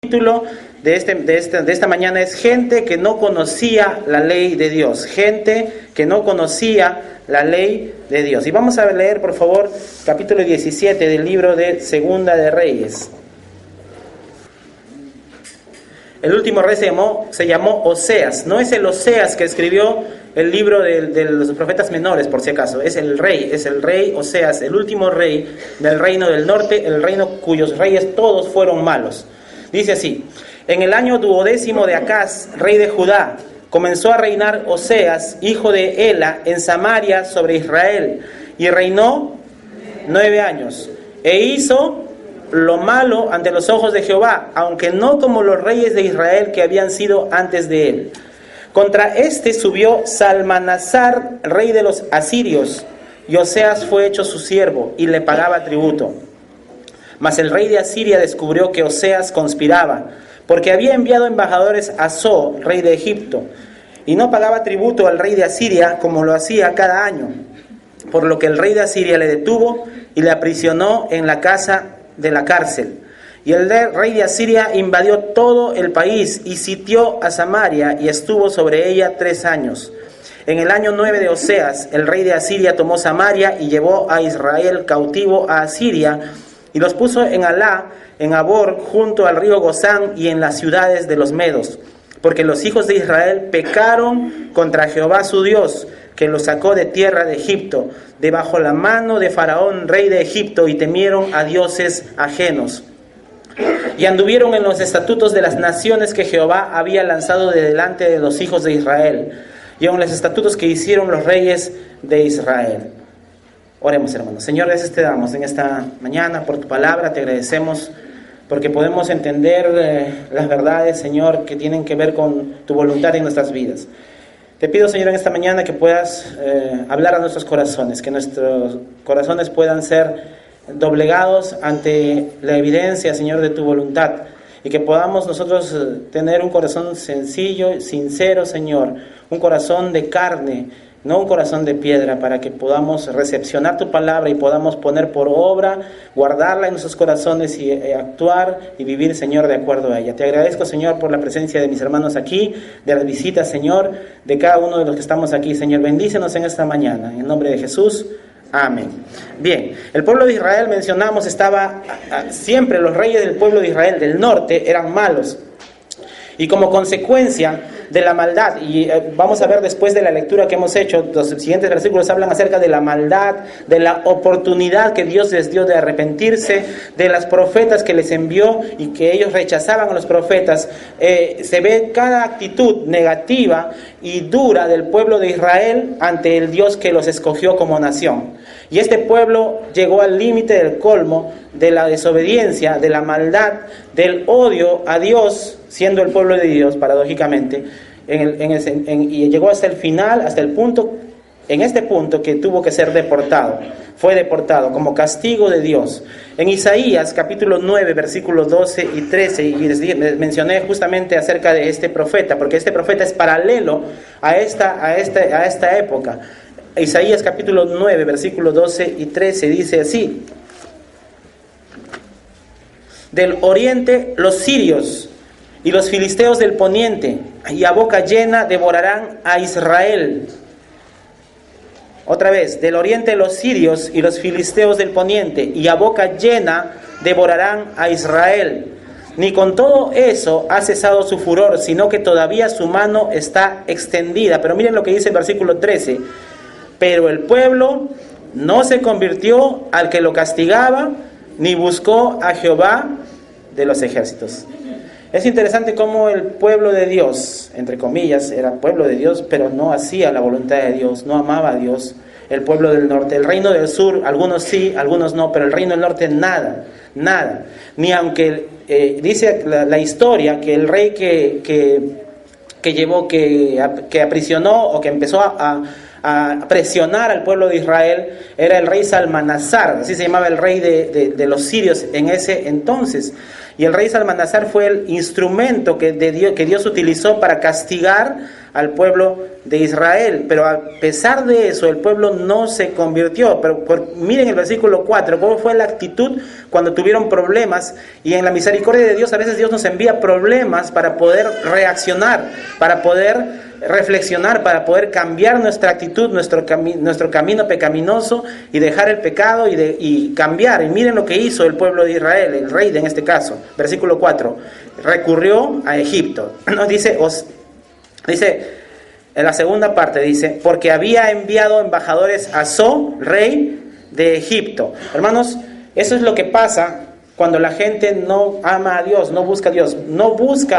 título de esta mañana es gente que no conocía la ley de Dios. Gente que no conocía la ley de Dios. Y vamos a leer, por favor, capítulo 17 del libro de Segunda de Reyes. El último rey se llamó Oseas. No es el Oseas que escribió el libro de los profetas menores, por si acaso. Es el rey Oseas, el último rey del reino del norte, el reino cuyos reyes todos fueron malos. Dice así: en el año 12º de Acaz, rey de Judá, comenzó a reinar Oseas, hijo de Ela, en Samaria sobre Israel, y reinó 9 años, e hizo lo malo ante los ojos de Jehová, aunque no como los reyes de Israel que habían sido antes de él. Contra este subió Salmanasar, rey de los asirios, y Oseas fue hecho su siervo, y le pagaba tributo. Mas el rey de Asiria descubrió que Oseas conspiraba, porque había enviado embajadores a So, rey de Egipto, y no pagaba tributo al rey de Asiria como lo hacía cada año, por lo que el rey de Asiria le detuvo y le aprisionó en la casa de la cárcel. Y el rey de Asiria invadió todo el país y sitió a Samaria y estuvo sobre ella 3 años. En el año 9 de Oseas, el rey de Asiria tomó Samaria y llevó a Israel cautivo a Asiria y los puso en Alá, en Abor, junto al río Gozán y en las ciudades de los medos, porque los hijos de Israel pecaron contra Jehová su Dios, que los sacó de tierra de Egipto, debajo la mano de Faraón, rey de Egipto, y temieron a dioses ajenos. Y anduvieron en los estatutos de las naciones que Jehová había lanzado de delante de los hijos de Israel, y en los estatutos que hicieron los reyes de Israel. Oremos, hermanos. Señor, gracias te damos en esta mañana por tu palabra. Te agradecemos porque podemos entender las verdades, Señor, que tienen que ver con tu voluntad en nuestras vidas. Te pido, Señor, en esta mañana que puedas hablar a nuestros corazones, que nuestros corazones puedan ser doblegados ante la evidencia, Señor, de tu voluntad, y que podamos nosotros tener un corazón sencillo, sincero, Señor, un corazón de carne, no un corazón de piedra, para que podamos recepcionar tu palabra y podamos poner por obra, guardarla en nuestros corazones y actuar y vivir, Señor, de acuerdo a ella. Te agradezco, Señor, por la presencia de mis hermanos aquí, de las visitas, Señor, de cada uno de los que estamos aquí. Señor, bendícenos en esta mañana. En nombre de Jesús, amén. Bien, el pueblo de Israel, mencionamos, estaba siempre, los reyes del pueblo de Israel del norte eran malos. Y como consecuencia de la maldad, y vamos a ver después de la lectura que hemos hecho, los siguientes versículos hablan acerca de la maldad, de la oportunidad que Dios les dio de arrepentirse, de las profetas que les envió y que ellos rechazaban a los profetas. Se ve cada actitud negativa y dura del pueblo de Israel ante el Dios que los escogió como nación. Y este pueblo llegó al límite del colmo de la desobediencia, de la maldad, del odio a Dios, siendo el pueblo de Dios, paradójicamente, y llegó hasta el final, hasta el punto, en este punto que tuvo que ser deportado. Fue deportado como castigo de Dios. En Isaías capítulo 9, versículos 12 y 13, y les mencioné justamente acerca de este profeta, porque este profeta es paralelo a esta época. Isaías capítulo 9, versículos 12 y 13 dice así: del oriente los sirios y los filisteos del poniente, y a boca llena devorarán a Israel. Otra vez, del oriente los sirios y los filisteos del poniente, y a boca llena devorarán a Israel. Ni con todo eso ha cesado su furor, sino que todavía su mano está extendida. Pero miren lo que dice el versículo 13. Pero el pueblo no se convirtió al que lo castigaba, ni buscó a Jehová de los ejércitos. Es interesante cómo el pueblo de Dios, entre comillas, era pueblo de Dios, pero no hacía la voluntad de Dios, no amaba a Dios. El pueblo del norte, el reino del sur, algunos sí, algunos no, pero el reino del norte nada. Ni aunque dice la historia que el rey que aprisionó o que empezó a presionar al pueblo de Israel era el rey Salmanasar, así se llamaba el rey de los sirios en ese entonces. Y el rey Salmanasar fue el instrumento que Dios utilizó para castigar al pueblo de Israel, pero a pesar de eso el pueblo no se convirtió. Pero miren el versículo 4, cómo fue la actitud cuando tuvieron problemas. Y en la misericordia de Dios, a veces Dios nos envía problemas para poder reaccionar, para poder reflexionar, para poder cambiar nuestra actitud, nuestro camino pecaminoso, y dejar el pecado y cambiar. Y miren lo que hizo el pueblo de Israel, el rey en este caso, versículo 4, recurrió a Egipto. Nos dice en la segunda parte, dice, porque había enviado embajadores a So, rey de Egipto. Hermanos, eso es lo que pasa cuando la gente no ama a Dios, no busca a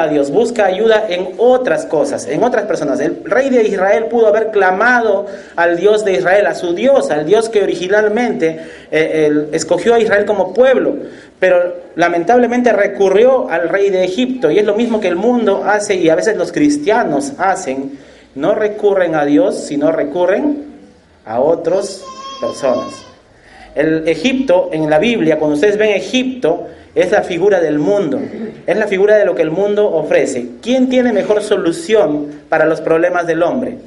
Dios, busca ayuda en otras cosas, en otras personas. El rey de Israel pudo haber clamado al Dios de Israel, a su Dios, al Dios que originalmente escogió a Israel como pueblo, pero lamentablemente recurrió al rey de Egipto. Y es lo mismo que el mundo hace, y a veces los cristianos hacen. No recurren a Dios, sino recurren a otras personas. El Egipto, en la Biblia, cuando ustedes ven Egipto, es la figura del mundo. Es la figura de lo que el mundo ofrece. ¿Quién tiene mejor solución para los problemas del hombre?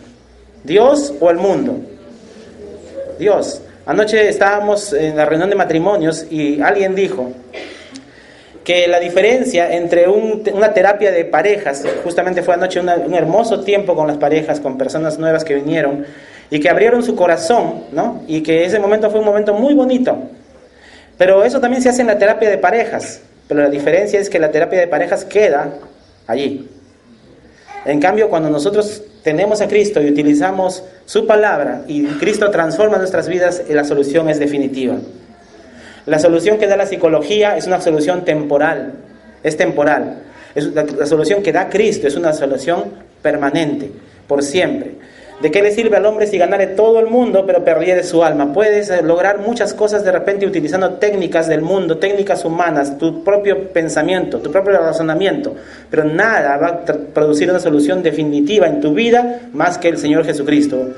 ¿Dios o el mundo? Dios. Anoche estábamos en la reunión de matrimonios y alguien dijo que la diferencia entre una terapia de parejas, justamente fue anoche un hermoso tiempo con las parejas, con personas nuevas que vinieron, y que abrieron su corazón, ¿no? Y que ese momento fue un momento muy bonito. Pero eso también se hace en la terapia de parejas. Pero la diferencia es que la terapia de parejas queda allí. En cambio, cuando nosotros tenemos a Cristo y utilizamos su palabra, y Cristo transforma nuestras vidas, la solución es definitiva. La solución que da la psicología es una solución temporal. Es temporal. La solución que da Cristo es una solución permanente, por siempre. ¿De qué le sirve al hombre si ganare todo el mundo pero perdiere su alma? Puedes lograr muchas cosas de repente utilizando técnicas del mundo, técnicas humanas, tu propio pensamiento, tu propio razonamiento, pero nada va a producir una solución definitiva en tu vida más que el Señor Jesucristo.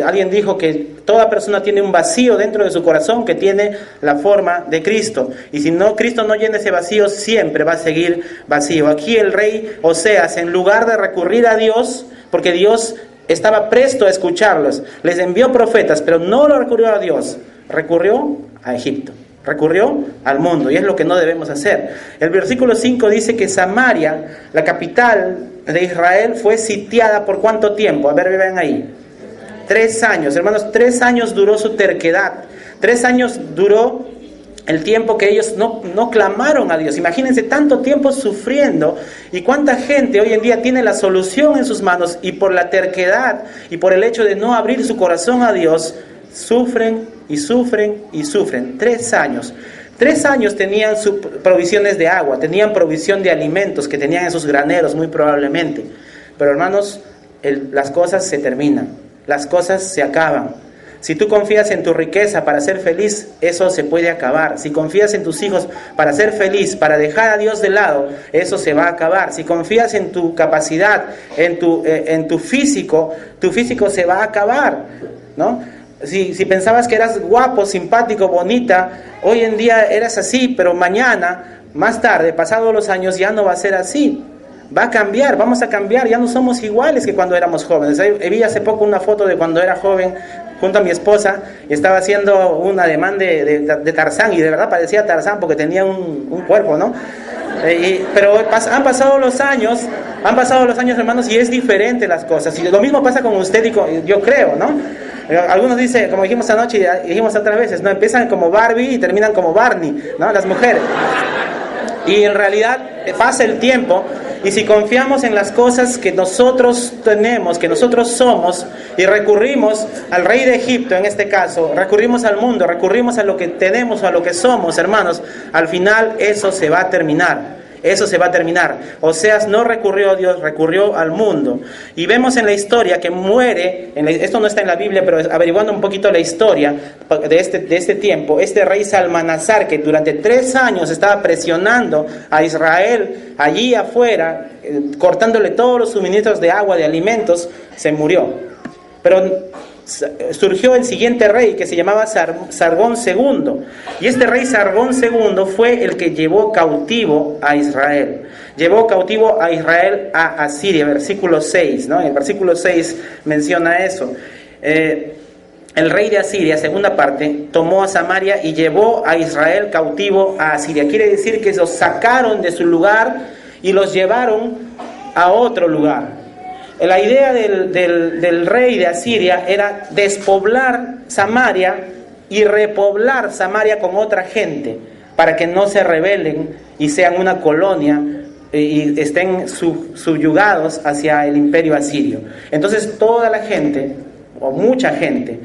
Alguien dijo que toda persona tiene un vacío dentro de su corazón que tiene la forma de Cristo, y si no, Cristo no llena ese vacío, siempre va a seguir vacío. Aquí el rey Oseas, en lugar de recurrir a Dios, porque Dios estaba presto a escucharlos, les envió profetas, pero no lo recurrió a Dios, recurrió a Egipto, recurrió al mundo, y es lo que no debemos hacer. El versículo 5 dice que Samaria, la capital de Israel, fue sitiada ¿por cuánto tiempo? A ver, vean ahí. 3 años, hermanos, 3 años duró su terquedad, 3 años duró el tiempo que ellos no clamaron a Dios. Imagínense tanto tiempo sufriendo, y cuánta gente hoy en día tiene la solución en sus manos, y por la terquedad y por el hecho de no abrir su corazón a Dios, sufren y sufren y sufren. 3 años. 3 años tenían provisiones de agua, tenían provisión de alimentos que tenían en sus graneros muy probablemente. Pero hermanos, las cosas se terminan, las cosas se acaban. Si tú confías en tu riqueza para ser feliz, eso se puede acabar. Si confías en tus hijos para ser feliz, para dejar a Dios de lado, eso se va a acabar. Si confías en tu capacidad, en tu físico se va a acabar, ¿no? Si pensabas que eras guapo, simpático, bonita, hoy en día eras así, pero mañana, más tarde, pasados los años, ya no va a ser así. Va a cambiar, vamos a cambiar, ya no somos iguales que cuando éramos jóvenes. Vi hace poco una foto de cuando era joven junto a mi esposa, y estaba haciendo un ademán de Tarzán, y de verdad parecía Tarzán porque tenía un cuerpo, ¿no? Pero han pasado los años, hermanos, y es diferente las cosas. Y lo mismo pasa con usted y yo creo, ¿no? Algunos dicen, como dijimos anoche y dijimos otras veces, ¿no? Empiezan como Barbie y terminan como Barney, ¿no? Las mujeres. Y en realidad pasa el tiempo, y si confiamos en las cosas que nosotros tenemos, que nosotros somos, y recurrimos al rey de Egipto en este caso, recurrimos al mundo, recurrimos a lo que tenemos o a lo que somos, hermanos, al final eso se va a terminar. Eso se va a terminar. Oseas no recurrió a Dios, recurrió al mundo. Y vemos en la historia que muere, esto no está en la Biblia, pero averiguando un poquito la historia de este tiempo, este rey Salmanasar, que durante 3 años estaba presionando a Israel allí afuera, cortándole todos los suministros de agua, de alimentos, se murió. Pero surgió el siguiente rey que se llamaba Sargón II. Y este rey Sargón II fue el que llevó cautivo a Israel. Llevó cautivo a Israel a Asiria, versículo 6, ¿no? En el versículo 6 menciona eso. El rey de Asiria, segunda parte, tomó a Samaria y llevó a Israel cautivo a Asiria. Quiere decir que los sacaron de su lugar y los llevaron a otro lugar. La idea del rey de Asiria era despoblar Samaria y repoblar Samaria con otra gente, para que no se rebelen y sean una colonia y estén subyugados hacia el imperio asirio. Entonces toda la gente, o mucha gente,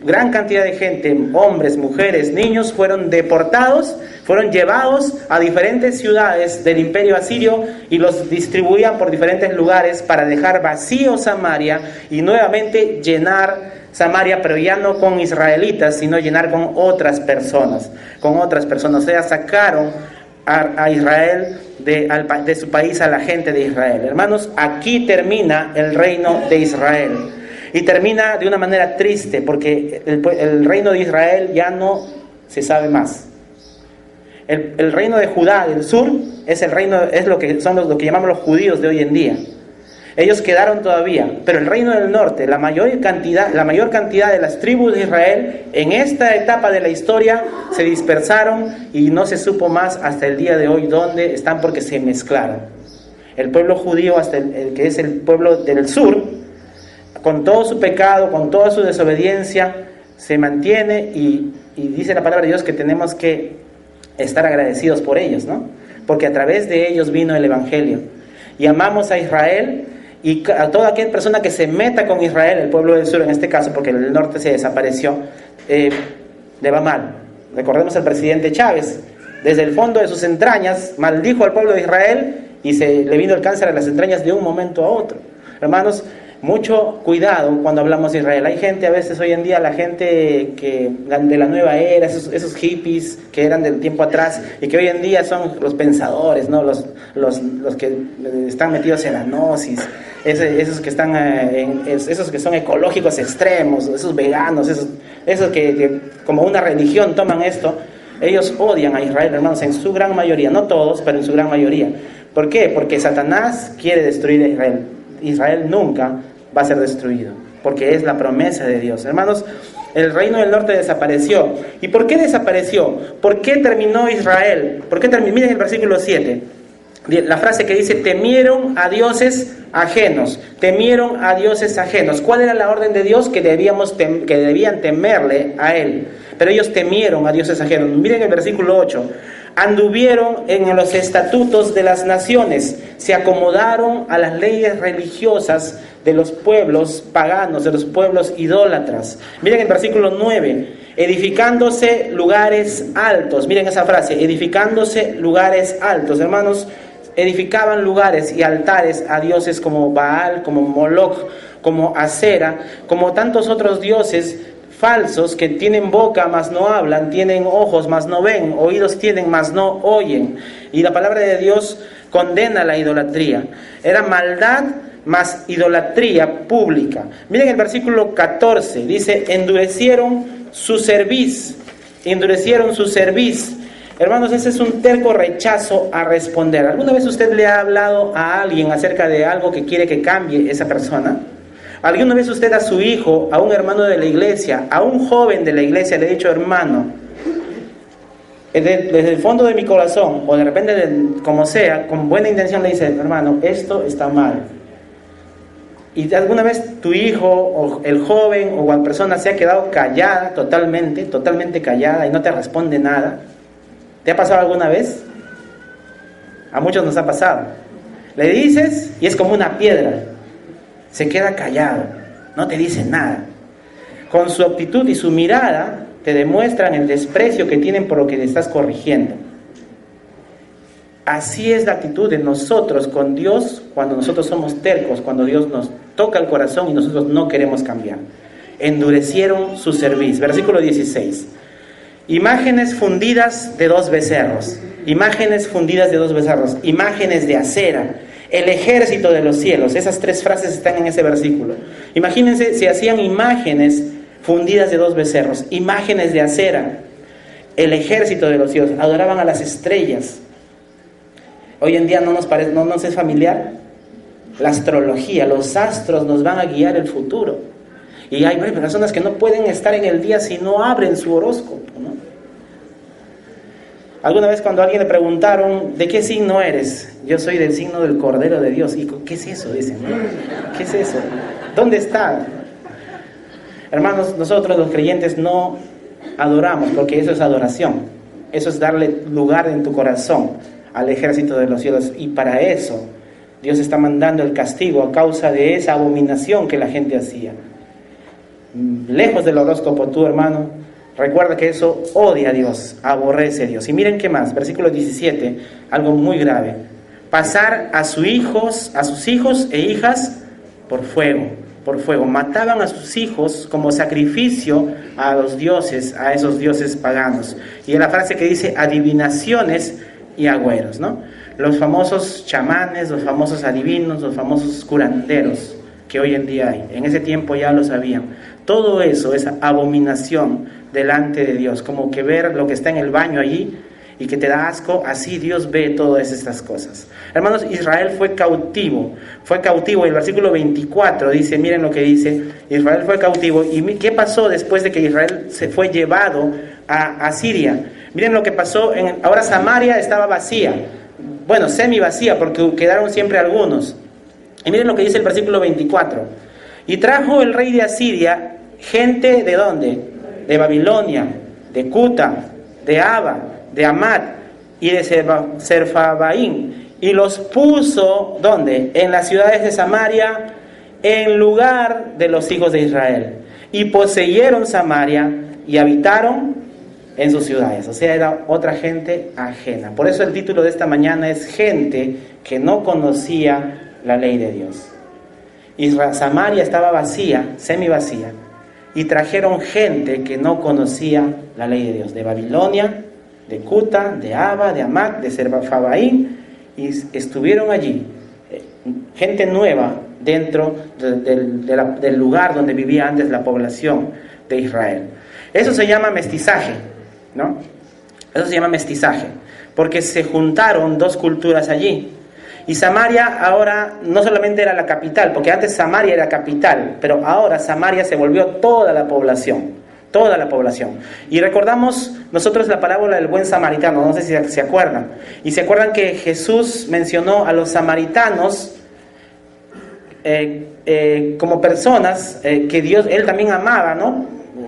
gran cantidad de gente, hombres, mujeres, niños, fueron deportados, fueron llevados a diferentes ciudades del imperio asirio y los distribuían por diferentes lugares para dejar vacío Samaria y nuevamente llenar Samaria, pero ya no con israelitas, sino llenar con otras personas. O sea, sacaron a Israel de su país, a la gente de Israel. Hermanos, aquí termina el reino de Israel. Y termina de una manera triste, porque el reino de Israel ya no se sabe más. El reino de Judá del sur es lo que lo que llamamos los judíos de hoy en día. Ellos quedaron todavía, pero el reino del norte, la mayor cantidad de las tribus de Israel, en esta etapa de la historia se dispersaron y no se supo más hasta el día de hoy dónde están, porque se mezclaron. El pueblo judío, hasta el que es el pueblo del sur, con todo su pecado, con toda su desobediencia, se mantiene y dice la palabra de Dios que tenemos que estar agradecidos por ellos, ¿no? Porque a través de ellos vino el Evangelio. Y amamos a Israel, y a toda aquella persona que se meta con Israel, el pueblo del sur en este caso, porque el norte se desapareció, le va mal. Recordemos al presidente Chávez, desde el fondo de sus entrañas maldijo al pueblo de Israel y le vino el cáncer a las entrañas de un momento a otro. Hermanos, mucho cuidado cuando hablamos de Israel. Hay gente, a veces hoy en día, la gente de la nueva era, esos hippies que eran del tiempo atrás y que hoy en día son los pensadores, ¿no? Los que están metidos en la gnosis, esos que están esos que son ecológicos extremos, esos veganos, esos que como una religión toman esto. Ellos odian a Israel, hermanos, en su gran mayoría, no todos, pero en su gran mayoría. ¿Por qué? Porque Satanás quiere destruir a Israel. Israel nunca va a ser destruido, porque es la promesa de Dios. Hermanos, el reino del norte desapareció. ¿Y por qué desapareció? ¿Por qué terminó Israel? Miren el versículo 7, la frase que dice: temieron a dioses ajenos. Temieron a dioses ajenos. ¿Cuál era la orden de Dios? Que debían temerle a Él. Pero ellos temieron a dioses ajenos. Miren el versículo 8. Anduvieron en los estatutos de las naciones, se acomodaron a las leyes religiosas de los pueblos paganos, de los pueblos idólatras. Miren el versículo 9, edificándose lugares altos. Miren esa frase, edificándose lugares altos. Hermanos, edificaban lugares y altares a dioses como Baal, como Moloch, como Acera, como tantos otros dioses falsos que tienen boca mas no hablan, tienen ojos mas no ven, oídos tienen mas no oyen. Y la palabra de Dios condena la idolatría. Era maldad más idolatría pública. Miren el versículo 14, dice: endurecieron su cerviz. Hermanos, ese es un terco rechazo a responder. ¿Alguna vez usted le ha hablado a alguien acerca de algo que quiere que cambie esa persona? ¿Alguna vez usted a su hijo, a un hermano de la iglesia, a un joven de la iglesia le ha dicho: hermano, desde el fondo de mi corazón, o de repente como sea, con buena intención le dice: hermano, esto está mal? ¿Y alguna vez tu hijo, o el joven, o la persona se ha quedado callada, totalmente callada, y no te responde nada? ¿Te ha pasado alguna vez? A muchos nos ha pasado. Le dices y es como una piedra. Se queda callado, no te dice nada. Con su actitud y su mirada te demuestran el desprecio que tienen por lo que le estás corrigiendo. Así es la actitud de nosotros con Dios cuando nosotros somos tercos, cuando Dios nos toca el corazón y nosotros no queremos cambiar. Endurecieron su cerviz. Versículo 16. Imágenes fundidas de dos becerros. Imágenes de Acera. El ejército de los cielos. Esas tres frases están en ese versículo. Imagínense si hacían imágenes fundidas de dos becerros, imágenes de acera. El ejército de los cielos. Adoraban a las estrellas. Hoy en día no nos es familiar. La astrología, los astros nos van a guiar el futuro. Y hay personas que no pueden estar en el día si no abren su horóscopo, ¿no? Alguna vez cuando a alguien le preguntaron, ¿de qué signo eres? Yo soy del signo del Cordero de Dios. ¿Y qué es eso? Dicen, ¿no? ¿Qué es eso? ¿Dónde está? Hermanos, nosotros los creyentes no adoramos, porque eso es adoración. Eso es darle lugar en tu corazón al ejército de los cielos. Y para eso Dios está mandando el castigo a causa de esa abominación que la gente hacía. Lejos del horóscopo, tú, hermano, recuerda que eso odia a Dios, aborrece a Dios. Y miren qué más, versículo 17, algo muy grave. Pasar a sus hijos e hijas por fuego. Mataban a sus hijos como sacrificio a los dioses, a esos dioses paganos. Y en la frase que dice adivinaciones y agüeros, ¿no? Los famosos chamanes, los famosos adivinos, los famosos curanderos que hoy en día hay. En ese tiempo ya lo sabían. Todo eso es abominación delante de Dios, como que ver lo que está en el baño allí y que te da asco, así Dios ve todas estas cosas. Hermanos, Israel fue cautivo, y el versículo 24 dice, miren lo que dice, Israel fue cautivo, y ¿qué pasó después de que Israel se fue llevado a Siria? Miren lo que pasó, ahora Samaria estaba vacía, bueno, semi vacía, porque quedaron siempre algunos, y miren lo que dice el versículo 24, y trajo el rey de Asiria gente ¿de dónde? De Babilonia, de Cuta, de Aba, de Amat y de Serfabaín, y los puso ¿dónde? En las ciudades de Samaria, en lugar de los hijos de Israel, y poseyeron Samaria y habitaron en sus ciudades. O sea, era otra gente ajena. Por eso el título de esta mañana es gente que no conocía la ley de Dios. Samaria estaba vacía, semi vacía, y trajeron gente que no conocía la ley de Dios, de Babilonia, de Cuta, de Aba, de Amat, de Serfabaín, y estuvieron allí, gente nueva dentro del lugar donde vivía antes la población de Israel. Eso se llama mestizaje, ¿no? Eso se llama mestizaje, porque se juntaron dos culturas allí. Y Samaria ahora no solamente era la capital, porque antes Samaria era capital, pero ahora Samaria se volvió toda la población. Y recordamos nosotros la parábola del buen samaritano, no sé si se acuerdan. Y se acuerdan que Jesús mencionó a los samaritanos como personas que Dios, Él también amaba, ¿no?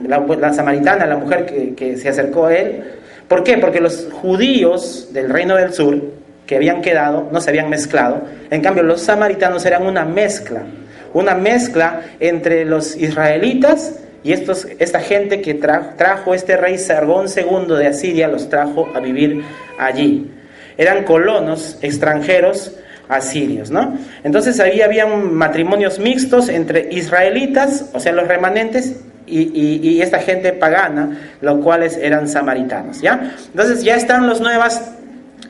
La samaritana, la mujer que se acercó a Él. ¿Por qué? Porque los judíos del reino del sur, que habían quedado, no se habían mezclado. En cambio, los samaritanos eran una mezcla entre los israelitas y esta gente que trajo este rey Sargón II de Asiria, los trajo a vivir allí. Eran colonos extranjeros asirios, ¿no? Entonces ahí habían matrimonios mixtos entre israelitas, o sea, los remanentes, y esta gente pagana, los cuales eran samaritanos, ¿ya? Entonces ya están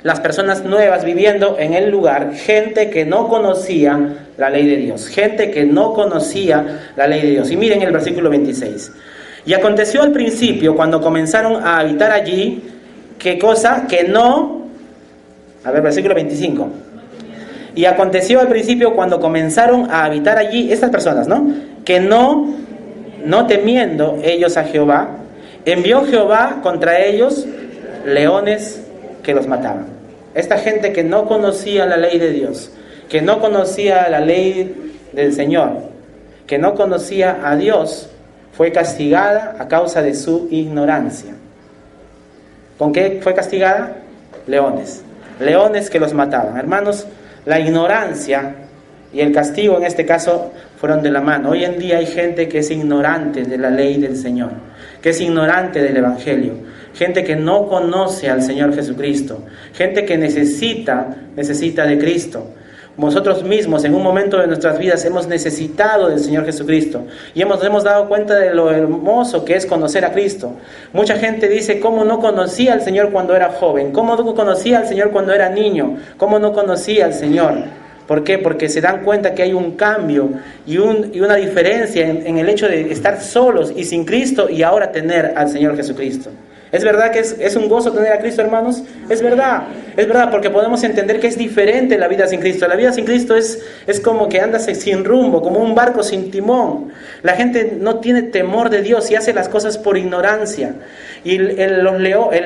las personas nuevas viviendo en el lugar, gente que no conocía la ley de Dios, Y miren el versículo 26. Y aconteció al principio, cuando comenzaron a habitar allí, ¿qué cosa? Versículo 25. Y aconteció al principio, cuando comenzaron a habitar allí, estas personas, ¿no? Que no temiendo ellos a Jehová, envió Jehová contra ellos leones que los mataban. Esta gente que no conocía la ley de Dios, que no conocía la ley del Señor, que no conocía a Dios, fue castigada a causa de su ignorancia. ¿Con qué fue castigada? Leones que los mataban. Hermanos, la ignorancia y el castigo en este caso fueron de la mano. Hoy en día hay gente que es ignorante de la ley del Señor, que es ignorante del Evangelio, gente que no conoce al Señor Jesucristo, gente que necesita de Cristo. Nosotros mismos en un momento de nuestras vidas hemos necesitado del Señor Jesucristo y nos hemos dado cuenta de lo hermoso que es conocer a Cristo. Mucha gente dice, ¿cómo no conocía al Señor cuando era joven? ¿Cómo no conocía al Señor cuando era niño? ¿Cómo no conocía al Señor? ¿Por qué? Porque se dan cuenta que hay un cambio y una diferencia en el hecho de estar solos y sin Cristo y ahora tener al Señor Jesucristo. ¿Es verdad que es un gozo tener a Cristo, hermanos? Es verdad, porque podemos entender que es diferente la vida sin Cristo. La vida sin Cristo es como que andas sin rumbo, como un barco sin timón. La gente no tiene temor de Dios y hace las cosas por ignorancia. Y el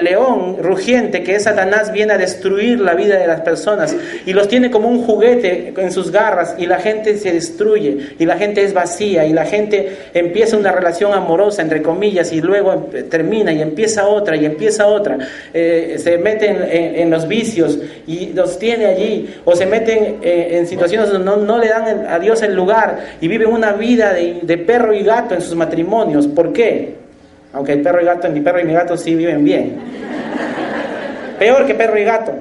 león rugiente, que es Satanás, viene a destruir la vida de las personas y los tiene como un juguete en sus garras, y la gente se destruye y la gente es vacía y la gente empieza una relación amorosa, entre comillas, y luego termina y empieza otra y empieza otra. Se meten en los vicios y los tiene allí, o se meten en situaciones donde no le dan a Dios el lugar y viven una vida de perro y gato en sus matrimonios. ¿Por qué? Aunque mi perro y mi gato sí viven bien. Peor que perro y gato.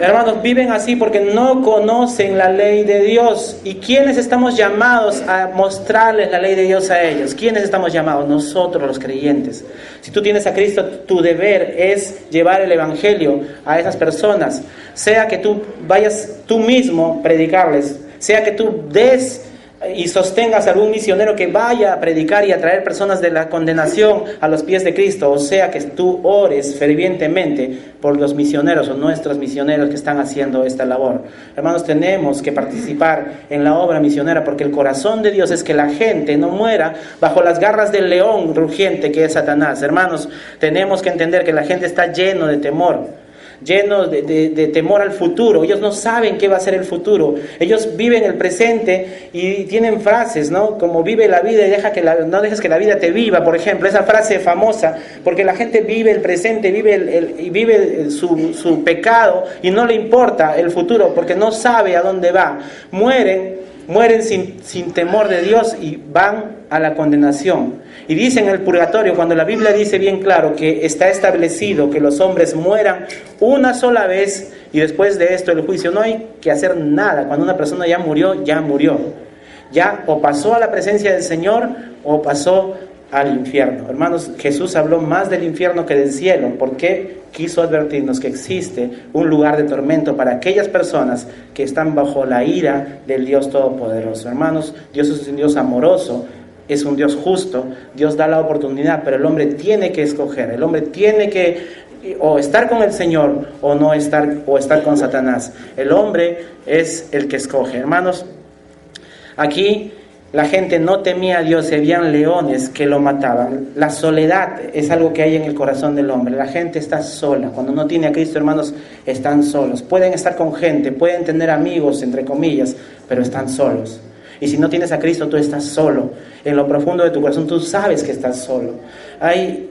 Hermanos, viven así porque no conocen la ley de Dios. ¿Y quiénes estamos llamados a mostrarles la ley de Dios a ellos? ¿Quiénes estamos llamados? Nosotros, los creyentes. Si tú tienes a Cristo, tu deber es llevar el evangelio a esas personas. Sea que tú vayas tú mismo a predicarles, sea que tú des y sostengas a algún misionero que vaya a predicar y a traer personas de la condenación a los pies de Cristo, o sea que tú ores fervientemente por los misioneros o nuestros misioneros que están haciendo esta labor. Hermanos, tenemos que participar en la obra misionera, porque el corazón de Dios es que la gente no muera bajo las garras del león rugiente que es Satanás. Hermanos, tenemos que entender que la gente está lleno de temor, llenos de temor al futuro. Ellos no saben qué va a ser el futuro. Ellos viven el presente y tienen frases, ¿no? Como vive la vida y no dejes que la vida te viva, por ejemplo. Esa frase famosa, porque la gente vive el presente, vive su pecado y no le importa el futuro porque no sabe a dónde va. Mueren sin temor de Dios y van a la condenación. Y dice en el purgatorio, cuando la Biblia dice bien claro que está establecido que los hombres mueran una sola vez y después de esto el juicio, no hay que hacer nada. Cuando una persona ya murió, ya murió. Ya o pasó a la presencia del Señor o pasó al infierno. Hermanos, Jesús habló más del infierno que del cielo, porque quiso advertirnos que existe un lugar de tormento para aquellas personas que están bajo la ira del Dios Todopoderoso. Hermanos, Dios es un Dios amoroso, es un Dios justo. Dios da la oportunidad, pero el hombre tiene que escoger. El hombre tiene que o estar con el Señor o no estar, o estar con Satanás. El hombre es el que escoge. Hermanos, aquí la gente no temía a Dios y habían leones que lo mataban. La soledad es algo que hay en el corazón del hombre. La gente está sola. Cuando no tiene a Cristo, hermanos, están solos. Pueden estar con gente, pueden tener amigos, entre comillas, pero están solos. Y si no tienes a Cristo, tú estás solo. En lo profundo de tu corazón, tú sabes que estás solo. Hay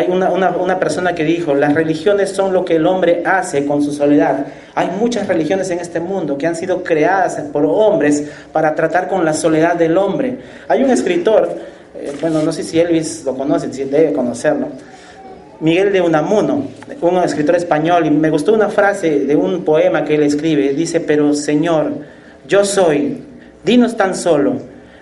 una persona que dijo: las religiones son lo que el hombre hace con su soledad. Hay muchas religiones en este mundo que han sido creadas por hombres para tratar con la soledad del hombre. Hay un escritor, no sé si Elvis lo conoce, si debe conocerlo, Miguel de Unamuno, un escritor español, y me gustó una frase de un poema que él escribe. Dice: pero Señor, yo soy, dinos tan solo,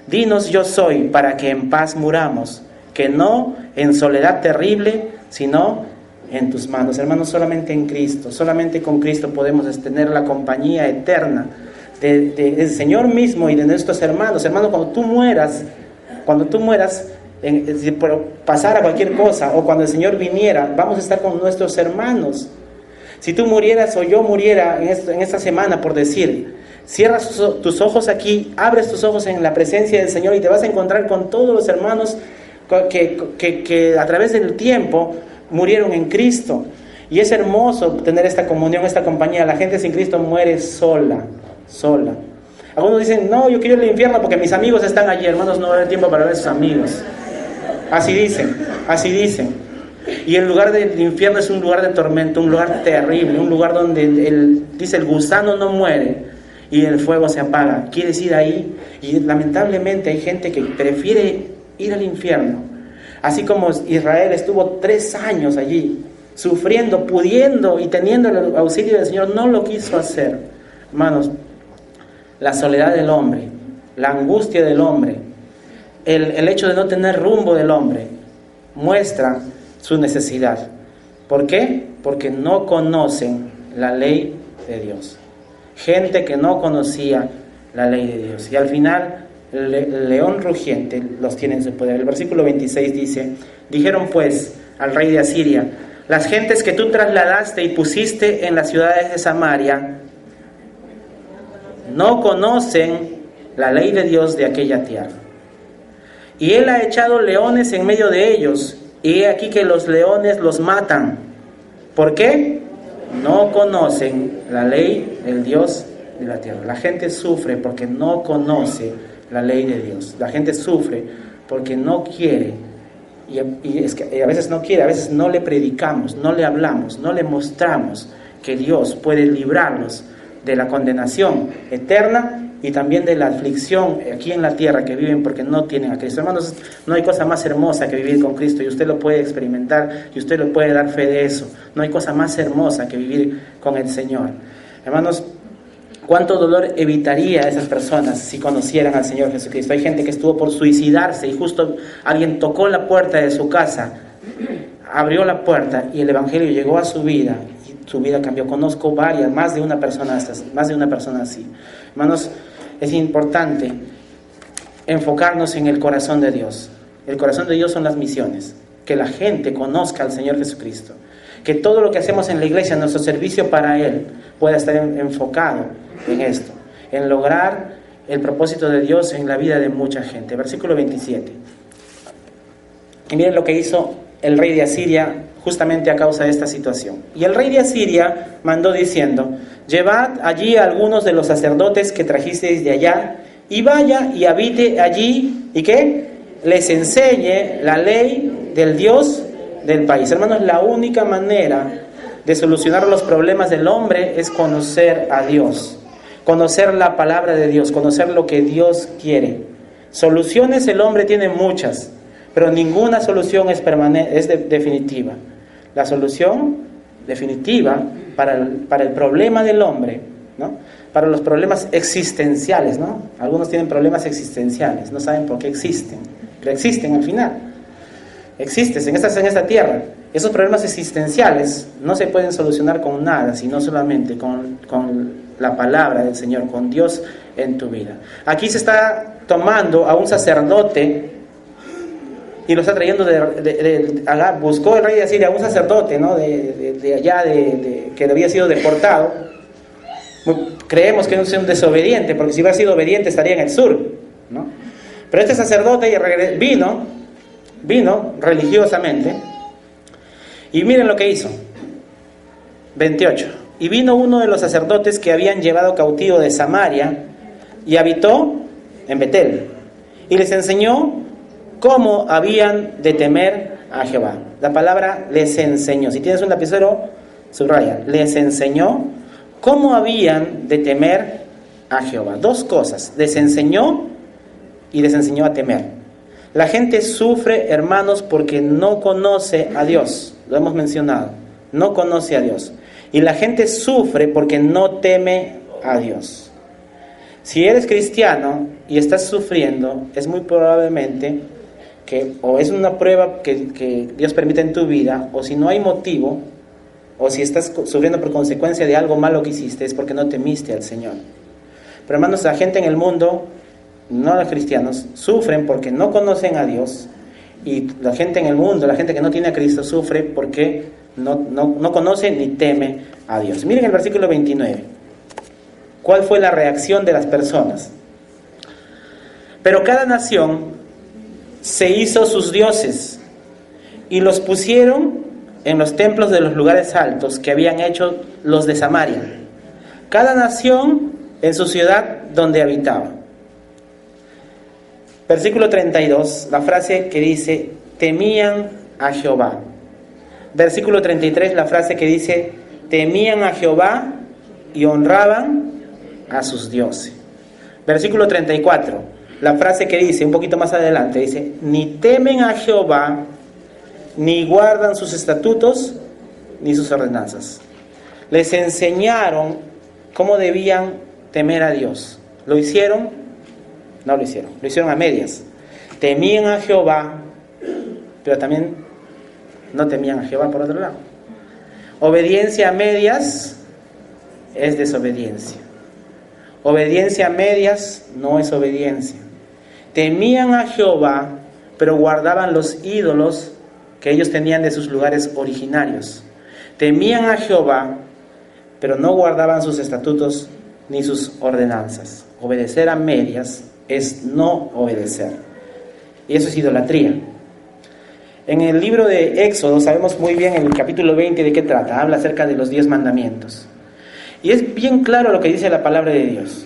dinos yo soy, para que en paz muramos, que no en soledad terrible, sino en tus manos. Hermanos, solamente en Cristo, solamente con Cristo podemos tener la compañía eterna del Señor mismo y de nuestros hermanos. Hermanos, cuando tú mueras, si pasara cualquier cosa, o cuando el Señor viniera, vamos a estar con nuestros hermanos. Si tú murieras o yo muriera en esta semana, por decir, cierras tus ojos aquí, abres tus ojos en la presencia del Señor y te vas a encontrar con todos los hermanos que a través del tiempo murieron en Cristo. Y es hermoso tener esta comunión, esta compañía. La gente sin Cristo muere sola. Algunos dicen: no, yo quiero ir al infierno porque mis amigos están allí. Hermanos, no va a haber tiempo para ver a sus amigos. Así dicen. Y el lugar del infierno es un lugar de tormento, un lugar terrible, un lugar donde el gusano no muere y el fuego se apaga. ¿Quieres ir ahí? Y lamentablemente hay gente que prefiere ir al infierno. Así como Israel estuvo 3 años allí, sufriendo, pudiendo y teniendo el auxilio del Señor, no lo quiso hacer. Hermanos, la soledad del hombre, la angustia del hombre, el hecho de no tener rumbo del hombre, muestra su necesidad. ¿Por qué? Porque no conocen la ley de Dios. gente que no conocía la ley de Dios. Y al final, el león rugiente los tiene en su poder. El versículo 26 dice: dijeron pues al rey de Asiria: las gentes que tú trasladaste y pusiste en las ciudades de Samaria no conocen la ley de Dios de aquella tierra. Y él ha echado leones en medio de ellos, y he aquí que los leones los matan. ¿Por qué? No conocen la ley del Dios de la tierra. La gente sufre porque no conoce la ley de Dios. La gente sufre porque no quiere, y es que a veces no quiere, a veces no le predicamos, no le hablamos, no le mostramos que Dios puede librarlos de la condenación eterna y también de la aflicción aquí en la tierra que viven porque no tienen a Cristo. Hermanos, no hay cosa más hermosa que vivir con Cristo, y usted lo puede experimentar y usted lo puede dar fe de eso. No hay cosa más hermosa que vivir con el Señor. Hermanos, ¿cuánto dolor evitaría a esas personas si conocieran al Señor Jesucristo? Hay gente que estuvo por suicidarse y justo alguien tocó la puerta de su casa, abrió la puerta y el Evangelio llegó a su vida y su vida cambió. Conozco más de una persona así. Hermanos, es importante enfocarnos en el corazón de Dios. El corazón de Dios son las misiones, que la gente conozca al Señor Jesucristo, que todo lo que hacemos en la iglesia, nuestro servicio para Él, pueda estar enfocado en esto, en lograr el propósito de Dios en la vida de mucha gente. Versículo 27. Y miren lo que hizo el rey de Asiria justamente a causa de esta situación. Y el rey de Asiria mandó diciendo: llevad allí a algunos de los sacerdotes que trajisteis de allá, y vaya y habite allí, ¿y qué? Les enseñe la ley del Dios del país. Hermanos, la única manera de solucionar los problemas del hombre es conocer a Dios, conocer la palabra de Dios, conocer lo que Dios quiere. Soluciones el hombre tiene muchas, pero ninguna solución es definitiva. La solución definitiva para el problema del hombre, ¿no? Para los problemas existenciales, ¿no? Algunos tienen problemas existenciales, no saben por qué existen, pero existen al final. Existes en esta tierra. Esos problemas existenciales no se pueden solucionar con nada, sino solamente con la palabra del Señor, con Dios en tu vida. Aquí se está tomando a un sacerdote y lo está trayendo buscó el rey de Asiria a un sacerdote, ¿no? de allá, que había sido deportado. Creemos que es un desobediente, porque si hubiera sido obediente estaría en el sur, ¿no? Pero este sacerdote vino religiosamente, y miren lo que hizo. 28. Y vino uno de los sacerdotes que habían llevado cautivo de Samaria y habitó en Betel, y les enseñó cómo habían de temer a Jehová. La palabra les enseñó. Si tienes un lapicero, subraya. Les enseñó cómo habían de temer a Jehová. Dos cosas. Les enseñó y les enseñó a temer. La gente sufre, hermanos, porque no conoce a Dios. Lo hemos mencionado. No conoce a Dios. Y la gente sufre porque no teme a Dios. Si eres cristiano y estás sufriendo, es muy probablemente que o es una prueba que Dios permite en tu vida, o si no hay motivo, o si estás sufriendo por consecuencia de algo malo que hiciste, es porque no temiste al Señor. Pero hermanos, la gente en el mundo, no los cristianos, sufren porque no conocen a Dios, y la gente en el mundo, la gente que no tiene a Cristo, sufre porque no conoce ni teme a Dios. Miren el versículo 29. ¿Cuál fue la reacción de las personas? Pero cada nación se hizo sus dioses y los pusieron en los templos de los lugares altos que habían hecho los de Samaria, cada nación en su ciudad donde habitaba. Versículo 32, la frase que dice: temían a Jehová. Versículo 33, la frase que dice: temían a Jehová y honraban a sus dioses. Versículo 34, la frase que dice, un poquito más adelante, dice: ni temen a Jehová, ni guardan sus estatutos, ni sus ordenanzas. Les enseñaron cómo debían temer a Dios. ¿Lo hicieron? No lo hicieron. Lo hicieron a medias. Temían a Jehová, pero también no temían a Jehová por otro lado. Obediencia a medias es desobediencia. Obediencia a medias no es obediencia. Temían a Jehová, pero guardaban los ídolos que ellos tenían de sus lugares originarios. Temían a Jehová, pero no guardaban sus estatutos ni sus ordenanzas. Obedecer a medias es no obedecer. Y eso es idolatría. En el libro de Éxodo sabemos muy bien en el capítulo 20 de qué trata. Habla acerca de los 10 mandamientos. Y es bien claro lo que dice la palabra de Dios.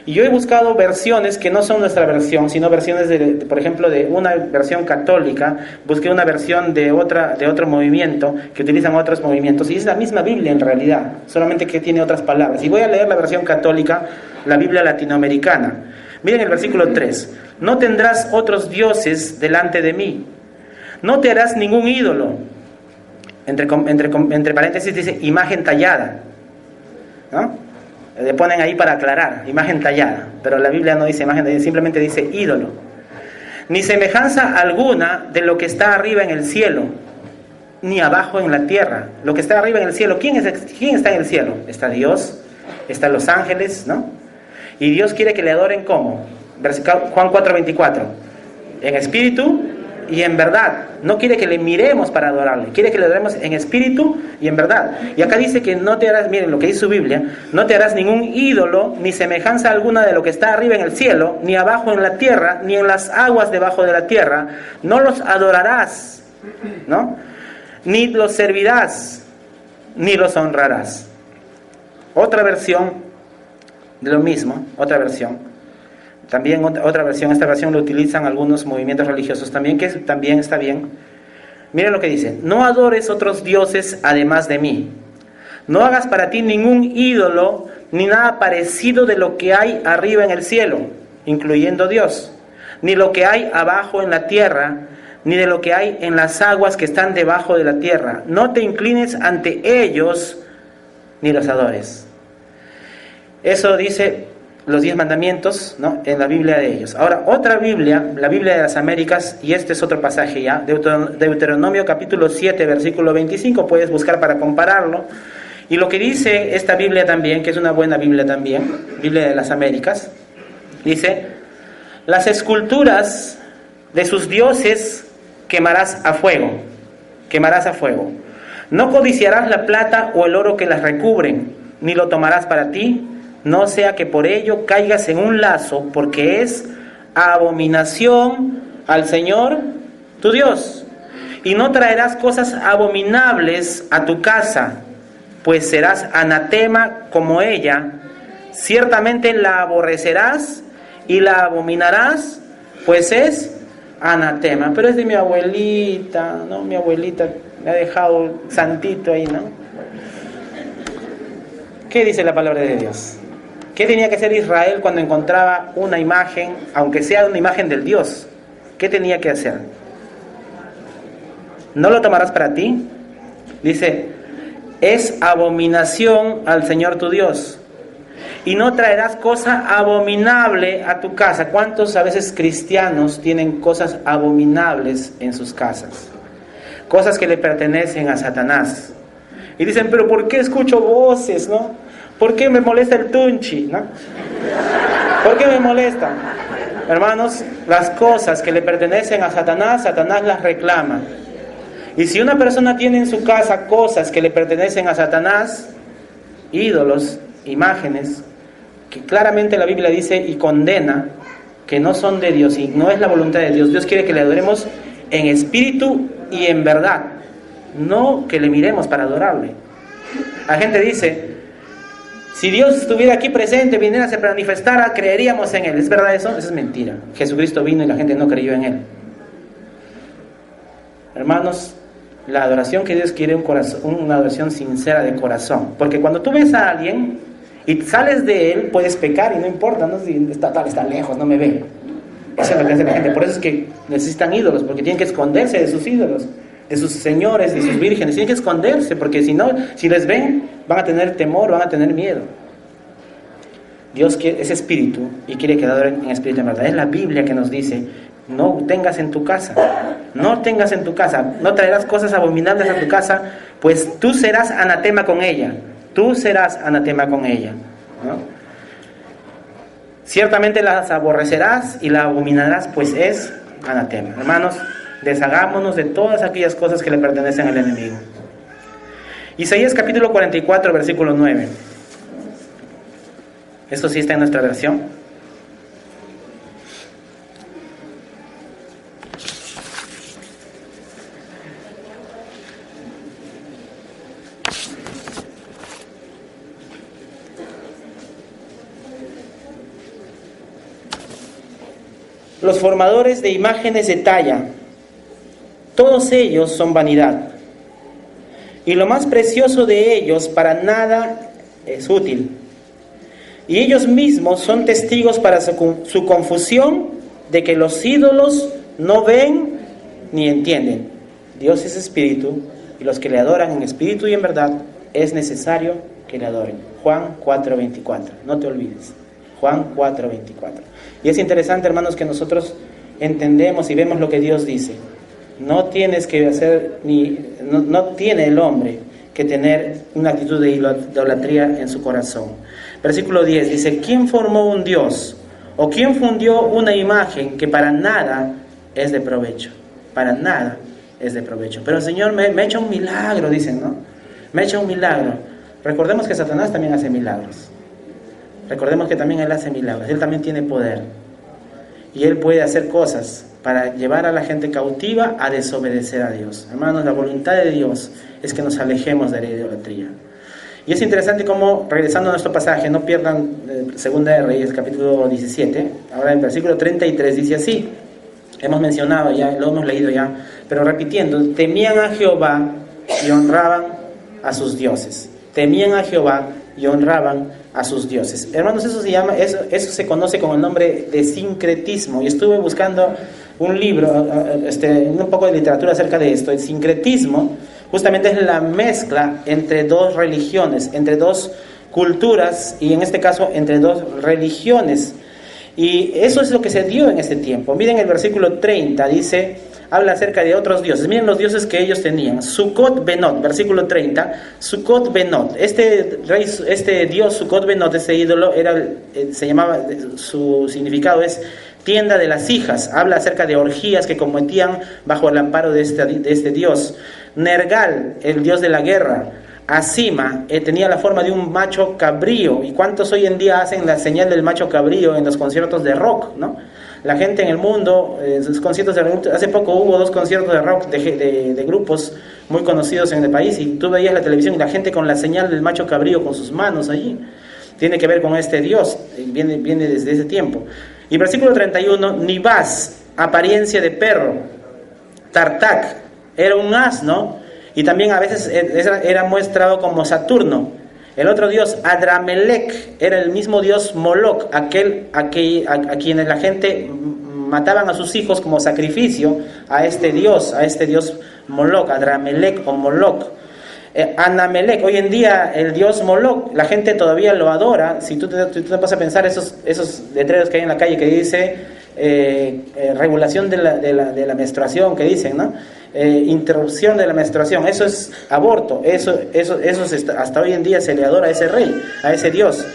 Y yo he buscado versiones que no son nuestra versión, sino versiones por ejemplo, de una versión católica. Busqué una versión de otro movimiento, que utilizan otros movimientos. Y es la misma Biblia en realidad, solamente que tiene otras palabras. Y voy a leer la versión católica, la Biblia latinoamericana. Miren el versículo 3. No tendrás otros dioses delante de mí. No te harás ningún ídolo. Entre paréntesis dice imagen tallada, ¿no? Le ponen ahí para aclarar, imagen tallada, pero la Biblia no dice imagen tallada, simplemente dice ídolo. Ni semejanza alguna de lo que está arriba en el cielo, ni abajo en la tierra. Lo que está arriba en el cielo, ¿quién está en el cielo? Está Dios, están los ángeles, ¿no? Y Dios quiere que le adoren ¿cómo? Juan 4:24, en espíritu y en verdad. No quiere que le miremos para adorarle, quiere que le adoremos en espíritu y en verdad. Y acá dice que no te harás, miren lo que dice su Biblia, no te harás ningún ídolo, ni semejanza alguna de lo que está arriba en el cielo, ni abajo en la tierra, ni en las aguas debajo de la tierra. No los adorarás, ¿no? Ni los servirás, ni los honrarás. Otra versión de lo mismo, otra versión. También otra versión, esta versión lo utilizan algunos movimientos religiosos también, que también está bien. Miren lo que dice: no adores otros dioses además de mí. No hagas para ti ningún ídolo, ni nada parecido de lo que hay arriba en el cielo, incluyendo Dios, ni lo que hay abajo en la tierra, ni de lo que hay en las aguas que están debajo de la tierra. No te inclines ante ellos, ni los adores. Eso dice los 10 mandamientos, ¿no?, en la Biblia de ellos. Ahora, otra Biblia, la Biblia de las Américas, y este es otro pasaje ya, Deuteronomio capítulo 7, versículo 25, puedes buscar para compararlo. Y lo que dice esta Biblia también, que es una buena Biblia también, Biblia de las Américas, dice: las esculturas de sus dioses quemarás a fuego, quemarás a fuego. No codiciarás la plata o el oro que las recubren, ni lo tomarás para ti, no sea que por ello caigas en un lazo, porque es abominación al Señor tu Dios. Y no traerás cosas abominables a tu casa, pues serás anatema como ella. Ciertamente la aborrecerás y la abominarás, pues es anatema. Pero es de mi abuelita, ¿no? Mi abuelita me ha dejado santito ahí, ¿no? ¿Qué dice la palabra de Dios? ¿Qué tenía que hacer Israel cuando encontraba una imagen, aunque sea una imagen del Dios? ¿Qué tenía que hacer? ¿No lo tomarás para ti? Dice: es abominación al Señor tu Dios. Y no traerás cosa abominable a tu casa. ¿Cuántos a veces cristianos tienen cosas abominables en sus casas? Cosas que le pertenecen a Satanás. Y dicen: pero ¿por qué escucho voces, no? ¿Por qué me molesta el tunchi, no? ¿Por qué me molesta? Hermanos, las cosas que le pertenecen a Satanás, Satanás las reclama. Y si una persona tiene en su casa cosas que le pertenecen a Satanás, ídolos, imágenes, que claramente la Biblia dice y condena que no son de Dios y no es la voluntad de Dios. Dios quiere que le adoremos en espíritu y en verdad, no que le miremos para adorarle. La gente dice: si Dios estuviera aquí presente, viniera, se manifestara, creeríamos en Él. ¿Es verdad eso? Eso es mentira. Jesucristo vino y la gente no creyó en Él. Hermanos, la adoración que Dios quiere es una adoración sincera de corazón. Porque cuando tú ves a alguien y sales de Él, puedes pecar y no importa, ¿no? Si está lejos, no me ve. Eso es lo que hace la gente. Por eso es que necesitan ídolos, porque tienen que esconderse de sus ídolos, de sus señores, de sus vírgenes. Tienen que esconderse, porque si no, si les ven, van a tener temor, van a tener miedo. Dios es espíritu y quiere que adoren en espíritu y en verdad. Es la Biblia que nos dice: no tengas en tu casa, no tengas en tu casa, no traerás cosas abominables a tu casa, pues tú serás anatema con ella, tú serás anatema con ella, ¿no? Ciertamente las aborrecerás y la abominarás, pues es anatema. Hermanos, deshagámonos de todas aquellas cosas que le pertenecen al enemigo. Isaías capítulo 44, versículo 9. Esto sí está en nuestra versión. Los formadores de imágenes de talla, todos ellos son vanidad, y lo más precioso de ellos para nada es útil. Y ellos mismos son testigos para su confusión de que los ídolos no ven ni entienden. Dios es espíritu, y los que le adoran en espíritu y en verdad es necesario que le adoren. Juan 4:24, no te olvides. Juan 4:24. Y es interesante, hermanos, que nosotros entendemos y vemos lo que Dios dice. No tienes que hacer no tiene el hombre que tener una actitud de idolatría en su corazón. Versículo 10 dice: ¿quién formó un Dios? ¿O quién fundió una imagen que para nada es de provecho? Para nada es de provecho. Pero el Señor me echa un milagro, dicen, ¿no? Me echa un milagro. Recordemos que Satanás también hace milagros. Recordemos que también Él hace milagros. Él también tiene poder. Y Él puede hacer cosas para llevar a la gente cautiva a desobedecer a Dios. Hermanos, la voluntad de Dios es que nos alejemos de la idolatría. Y es interesante cómo, regresando a nuestro pasaje, no pierdan Segunda de Reyes, capítulo 17. Ahora en versículo 33 dice así. Hemos mencionado ya, lo hemos leído ya, pero repitiendo: temían a Jehová y honraban a sus dioses. Temían a Jehová y honraban a sus dioses. Hermanos, eso se conoce con el nombre de sincretismo. Y estuve buscando un libro, un poco de literatura acerca de esto. El sincretismo justamente es la mezcla entre dos religiones, entre dos culturas, y en este caso entre dos religiones. Y eso es lo que se dio en este tiempo. Miren el versículo 30, dice, habla acerca de otros dioses. Miren los dioses que ellos tenían. Sucot Benot, versículo 30. Sucot Benot. Este dios Sucot Benot, este ídolo, su significado es tienda de las hijas. Habla acerca de orgías que cometían bajo el amparo de este dios. Nergal, el dios de la guerra. Asima, tenía la forma de un macho cabrío. ¿Y cuántos hoy en día hacen la señal del macho cabrío en los conciertos de rock, no? La gente en el mundo, sus conciertos de rock, hace poco hubo 2 conciertos de rock de grupos muy conocidos en el país, y tú veías la televisión y la gente con la señal del macho cabrío con sus manos allí. Tiene que ver con este dios, viene desde ese tiempo. Y versículo 31, Nibás, apariencia de perro. Tartac, era un asno, y también a veces era mostrado como Saturno. El otro dios, Adramelech, era el mismo dios Moloch, a quienes la gente mataban a sus hijos como sacrificio a este dios Moloch, Adramelech o Moloch. Anamelech, hoy en día el dios Moloch, la gente todavía lo adora. Si tú te vas a pensar esos letreros que hay en la calle que dice regulación de la menstruación, que dicen, ¿no? Interrupción de la menstruación, eso es aborto, eso hasta hoy en día se le adora a ese rey, a ese dios.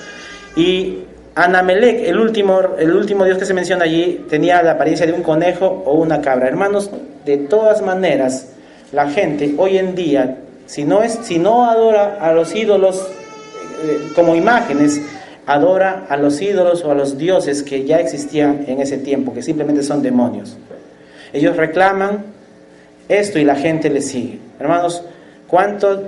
Y Anamelech, el último dios que se menciona allí, tenía la apariencia de un conejo o una cabra. Hermanos, de todas maneras, la gente hoy en día, si no adora a los ídolos como imágenes, adora a los ídolos o a los dioses que ya existían en ese tiempo, que simplemente son demonios. Ellos reclaman esto y la gente le sigue. Hermanos, ¿cuánta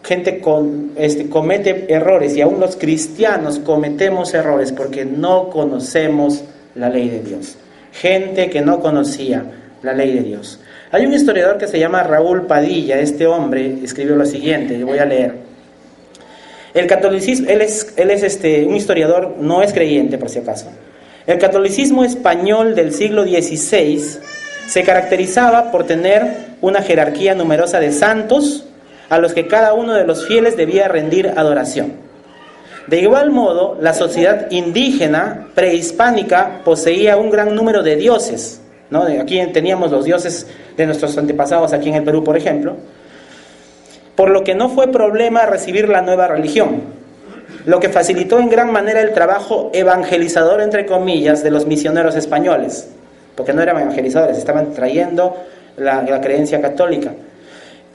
gente comete errores? Y aún los cristianos cometemos errores porque no conocemos la ley de Dios. Gente que no conocía la ley de Dios. Hay un historiador que se llama Raúl Padilla. Este hombre escribió lo siguiente, yo voy a leer. El catolicismo, él es un historiador, no es creyente por si acaso. El catolicismo español del siglo XVI se caracterizaba por tener una jerarquía numerosa de santos a los que cada uno de los fieles debía rendir adoración. De igual modo, la sociedad indígena prehispánica poseía un gran número de dioses, ¿no? Aquí teníamos los dioses de nuestros antepasados aquí en el Perú, por ejemplo, por lo que no fue problema recibir la nueva religión. lo que facilitó en gran manera el trabajo evangelizador, entre comillas, de los misioneros españoles, porque no eran evangelizadores, estaban trayendo la creencia católica.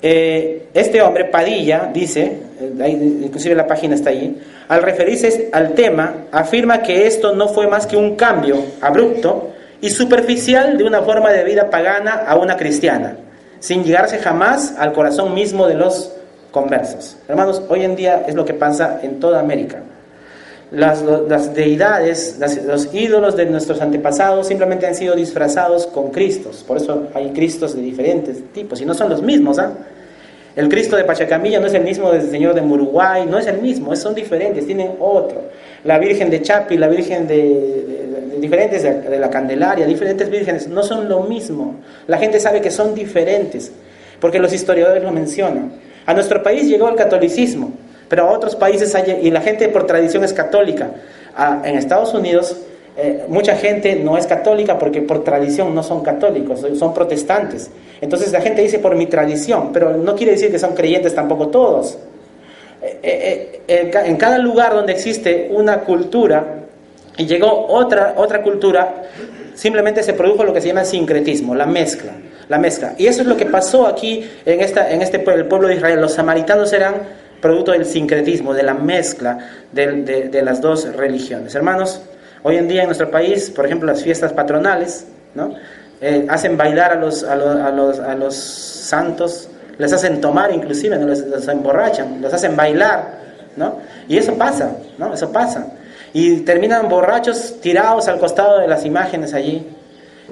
Este hombre, Padilla, dice, inclusive la página está allí, al referirse al tema, afirma que esto no fue más que un cambio abrupto y superficial de una forma de vida pagana a una cristiana, sin llegarse jamás al corazón mismo de los conversos. Hermanos, hoy en día es lo que pasa en toda América. Las deidades, los ídolos de nuestros antepasados simplemente han sido disfrazados con Cristos. Por eso hay Cristos de diferentes tipos y no son los mismos, ¿ah? El Cristo de Pachacamilla no es el mismo del Señor de Uruguay, no es el mismo, son diferentes, tienen otro. La Virgen de Chapi, la Virgen de diferentes de la Candelaria, diferentes vírgenes, no son lo mismo. La gente sabe que son diferentes, porque los historiadores lo mencionan. A nuestro país llegó el catolicismo, pero a otros países y la gente por tradición es católica. En Estados Unidos mucha gente no es católica porque por tradición no son católicos, son protestantes. Entonces la gente dice por mi tradición, pero no quiere decir que son creyentes tampoco todos. En cada lugar donde existe una cultura y llegó otra cultura, simplemente se produjo lo que se llama sincretismo, la mezcla. Y eso es lo que pasó aquí en el pueblo de Israel. Los samaritanos eran producto del sincretismo, de la mezcla de las dos religiones. Hermanos, hoy en día en nuestro país, por ejemplo, las fiestas patronales, ¿no? Hacen bailar a los santos, les hacen tomar inclusive, ¿no? los emborrachan, los hacen bailar, ¿no? Y eso pasa, ¿no? Eso pasa. Y terminan borrachos tirados al costado de las imágenes allí.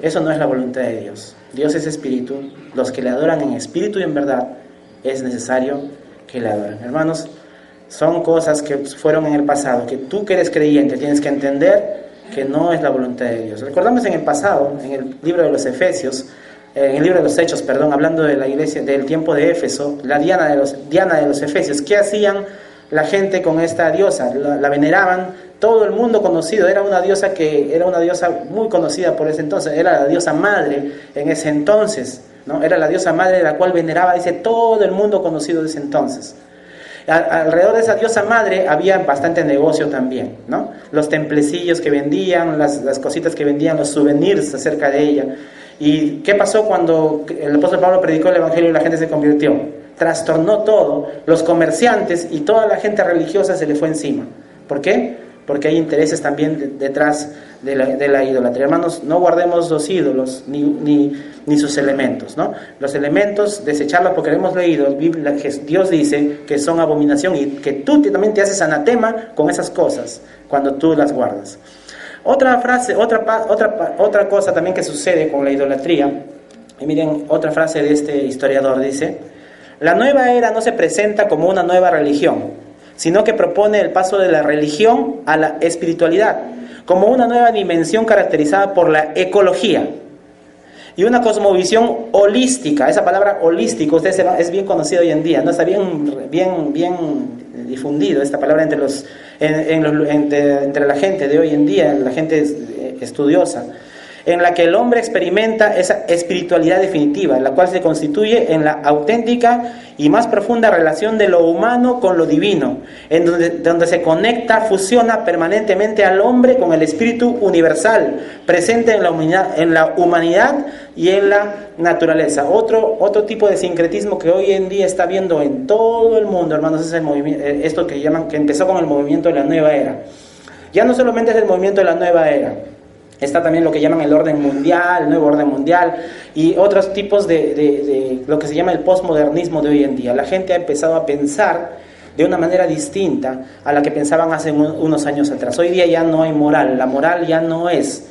Eso no es la voluntad de Dios. Dios es espíritu. Los que le adoran en espíritu y en verdad es necesario que le adoren. Hermanos, son cosas que fueron en el pasado, que tú que eres creyente tienes que entender que no es la voluntad de Dios. Recordamos en el pasado, en el libro de los Efesios, en el libro de los Hechos, perdón, hablando de la iglesia del tiempo de Éfeso, la Diana de los Efesios. ¿Qué hacían la gente con esta diosa? La veneraban, todo el mundo conocido, era una diosa muy conocida por ese entonces, era la diosa madre en ese entonces, ¿no? Era la diosa madre la cual veneraba, dice, todo el mundo conocido de ese entonces. Alrededor de esa diosa madre había bastante negocio también, ¿no? Los templecillos que vendían, las cositas que vendían, los souvenirs acerca de ella. ¿Y qué pasó cuando el apóstol Pablo predicó el evangelio y la gente se convirtió? Trastornó todo, los comerciantes y toda la gente religiosa se le fue encima. ¿Por qué? Porque hay intereses también detrás de la idolatría. Hermanos, no guardemos los ídolos ni sus elementos, ¿no? Los elementos, desecharlos, porque hemos leído, Dios dice que son abominación y que tú también te haces anatema con esas cosas cuando tú las guardas. Otra cosa también que sucede con la idolatría, y miren otra frase de este historiador, dice: la nueva era no se presenta como una nueva religión, sino que propone el paso de la religión a la espiritualidad, como una nueva dimensión caracterizada por la ecología y una cosmovisión holística. Esa palabra holístico, es bien conocida hoy en día, ¿no? Está bien difundido esta palabra entre la gente de hoy en día, la gente estudiosa, en la que el hombre experimenta esa espiritualidad definitiva, en la cual se constituye en la auténtica y más profunda relación de lo humano con lo divino, en donde se conecta, fusiona permanentemente al hombre con el espíritu universal, presente en la humanidad y en la naturaleza. Otro tipo de sincretismo que hoy en día está viendo en todo el mundo, hermanos, es el movimiento, esto que empezó con el movimiento de la nueva era. Ya no solamente es el movimiento de la nueva era, está también lo que llaman el orden mundial, el nuevo orden mundial y otros tipos de lo que se llama el postmodernismo de hoy en día. La gente ha empezado a pensar de una manera distinta a la que pensaban hace unos años atrás. Hoy día ya no hay moral, la moral ya no es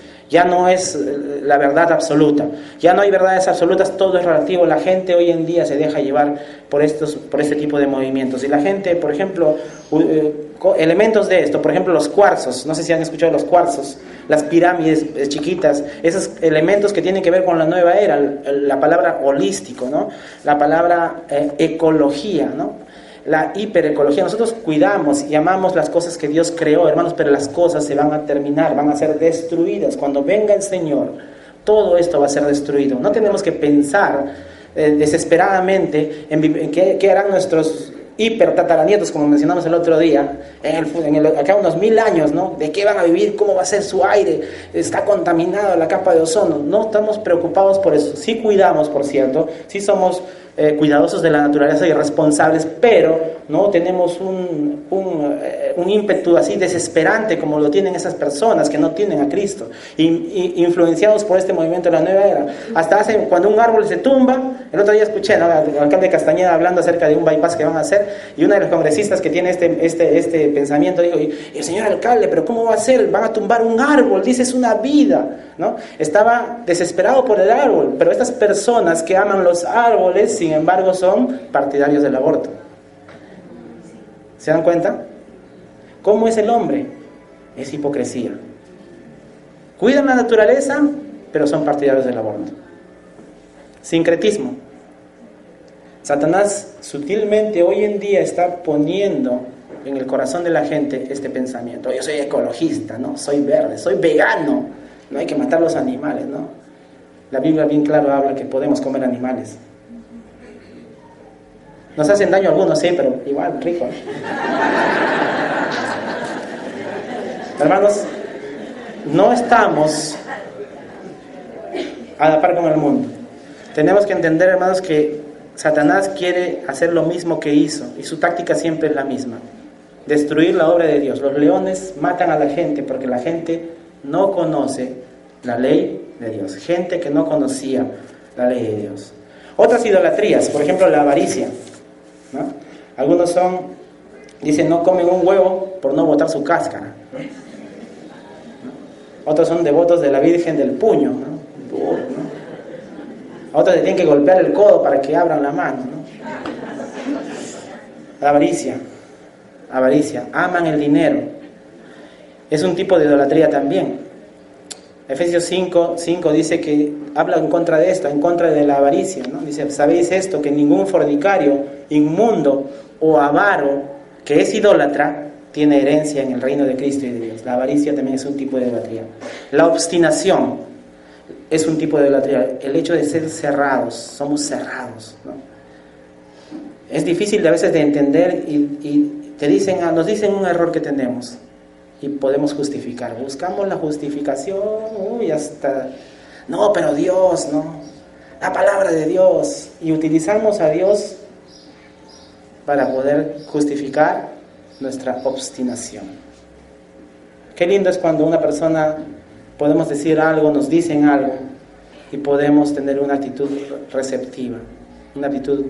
la verdad absoluta, ya no hay verdades absolutas, todo es relativo. La gente hoy en día se deja llevar por este tipo de movimientos. Y la gente, por ejemplo, elementos de esto, por ejemplo los cuarzos, no sé si han escuchado los cuarzos, las pirámides chiquitas, esos elementos que tienen que ver con la nueva era, la palabra holístico, ¿no? La palabra ecología, ¿no? La hiperecología. Nosotros cuidamos y amamos las cosas que Dios creó, hermanos, pero las cosas se van a terminar, van a ser destruidas. Cuando venga el Señor, todo esto va a ser destruido. No tenemos que pensar desesperadamente en qué harán hiper tataranietos, como mencionamos el otro día, acá unos 1000 años, ¿no? ¿De qué van a vivir? ¿Cómo va a ser su aire? Está contaminada la capa de ozono. No estamos preocupados por eso. Sí cuidamos, por cierto, sí somos cuidadosos de la naturaleza y responsables, pero no tenemos un ímpetu así desesperante como lo tienen esas personas que no tienen a Cristo, influenciados por este movimiento de la nueva era. Hasta cuando un árbol se tumba, el otro día escuché, ¿no?, al alcalde de Castañeda hablando acerca de un bypass que van a hacer, y una de los congresistas que tiene este pensamiento dijo, y el señor alcalde, pero ¿cómo va a ser? Van a tumbar un árbol, dice, es una vida, ¿no? Estaba desesperado por el árbol, pero estas personas que aman los árboles, sin embargo, son partidarios del aborto. ¿Se dan cuenta? ¿Cómo es el hombre? Es hipocresía. Cuidan la naturaleza, pero son partidarios del aborto. Sincretismo. Satanás sutilmente hoy en día está poniendo en el corazón de la gente este pensamiento. Yo soy ecologista, ¿no? Soy verde, soy vegano. No hay que matar los animales, ¿no? La Biblia bien claro habla que podemos comer animales. Nos hacen daño algunos, sí, pero igual, rico, ¿no? Hermanos, no estamos a la par con el mundo. Tenemos que entender, hermanos, que Satanás quiere hacer lo mismo que hizo, y su táctica siempre es la misma: destruir la obra de Dios. Los leones matan a la gente porque la gente no conoce la ley de Dios. Gente que no conocía la ley de Dios. Otras idolatrías, por ejemplo, la avaricia, ¿no? Algunos dicen no comen un huevo por no botar su cáscara, ¿no? Otros son devotos de la Virgen del Puño, ¿no? Duro, ¿no? Otros le tienen que golpear el codo para que abran la mano, ¿no? La avaricia, aman el dinero. Es un tipo de idolatría también. Efesios 5 dice que habla en contra de esto, en contra de la avaricia, ¿no? Dice, ¿sabéis esto? Que ningún fornicario, inmundo o avaro que es idólatra tiene herencia en el reino de Cristo y de Dios. La avaricia también es un tipo de idolatría. La obstinación es un tipo de idolatría. El hecho de ser cerrados, somos cerrados, ¿no? Es difícil a veces de entender y nos dicen un error que tenemos y podemos justificar. Buscamos la justificación, hasta... No, pero Dios, ¿no? La palabra de Dios. Y utilizamos a Dios para poder justificar nuestra obstinación. Qué lindo es cuando una persona, podemos decir algo, nos dicen algo, y podemos tener una actitud receptiva, una actitud,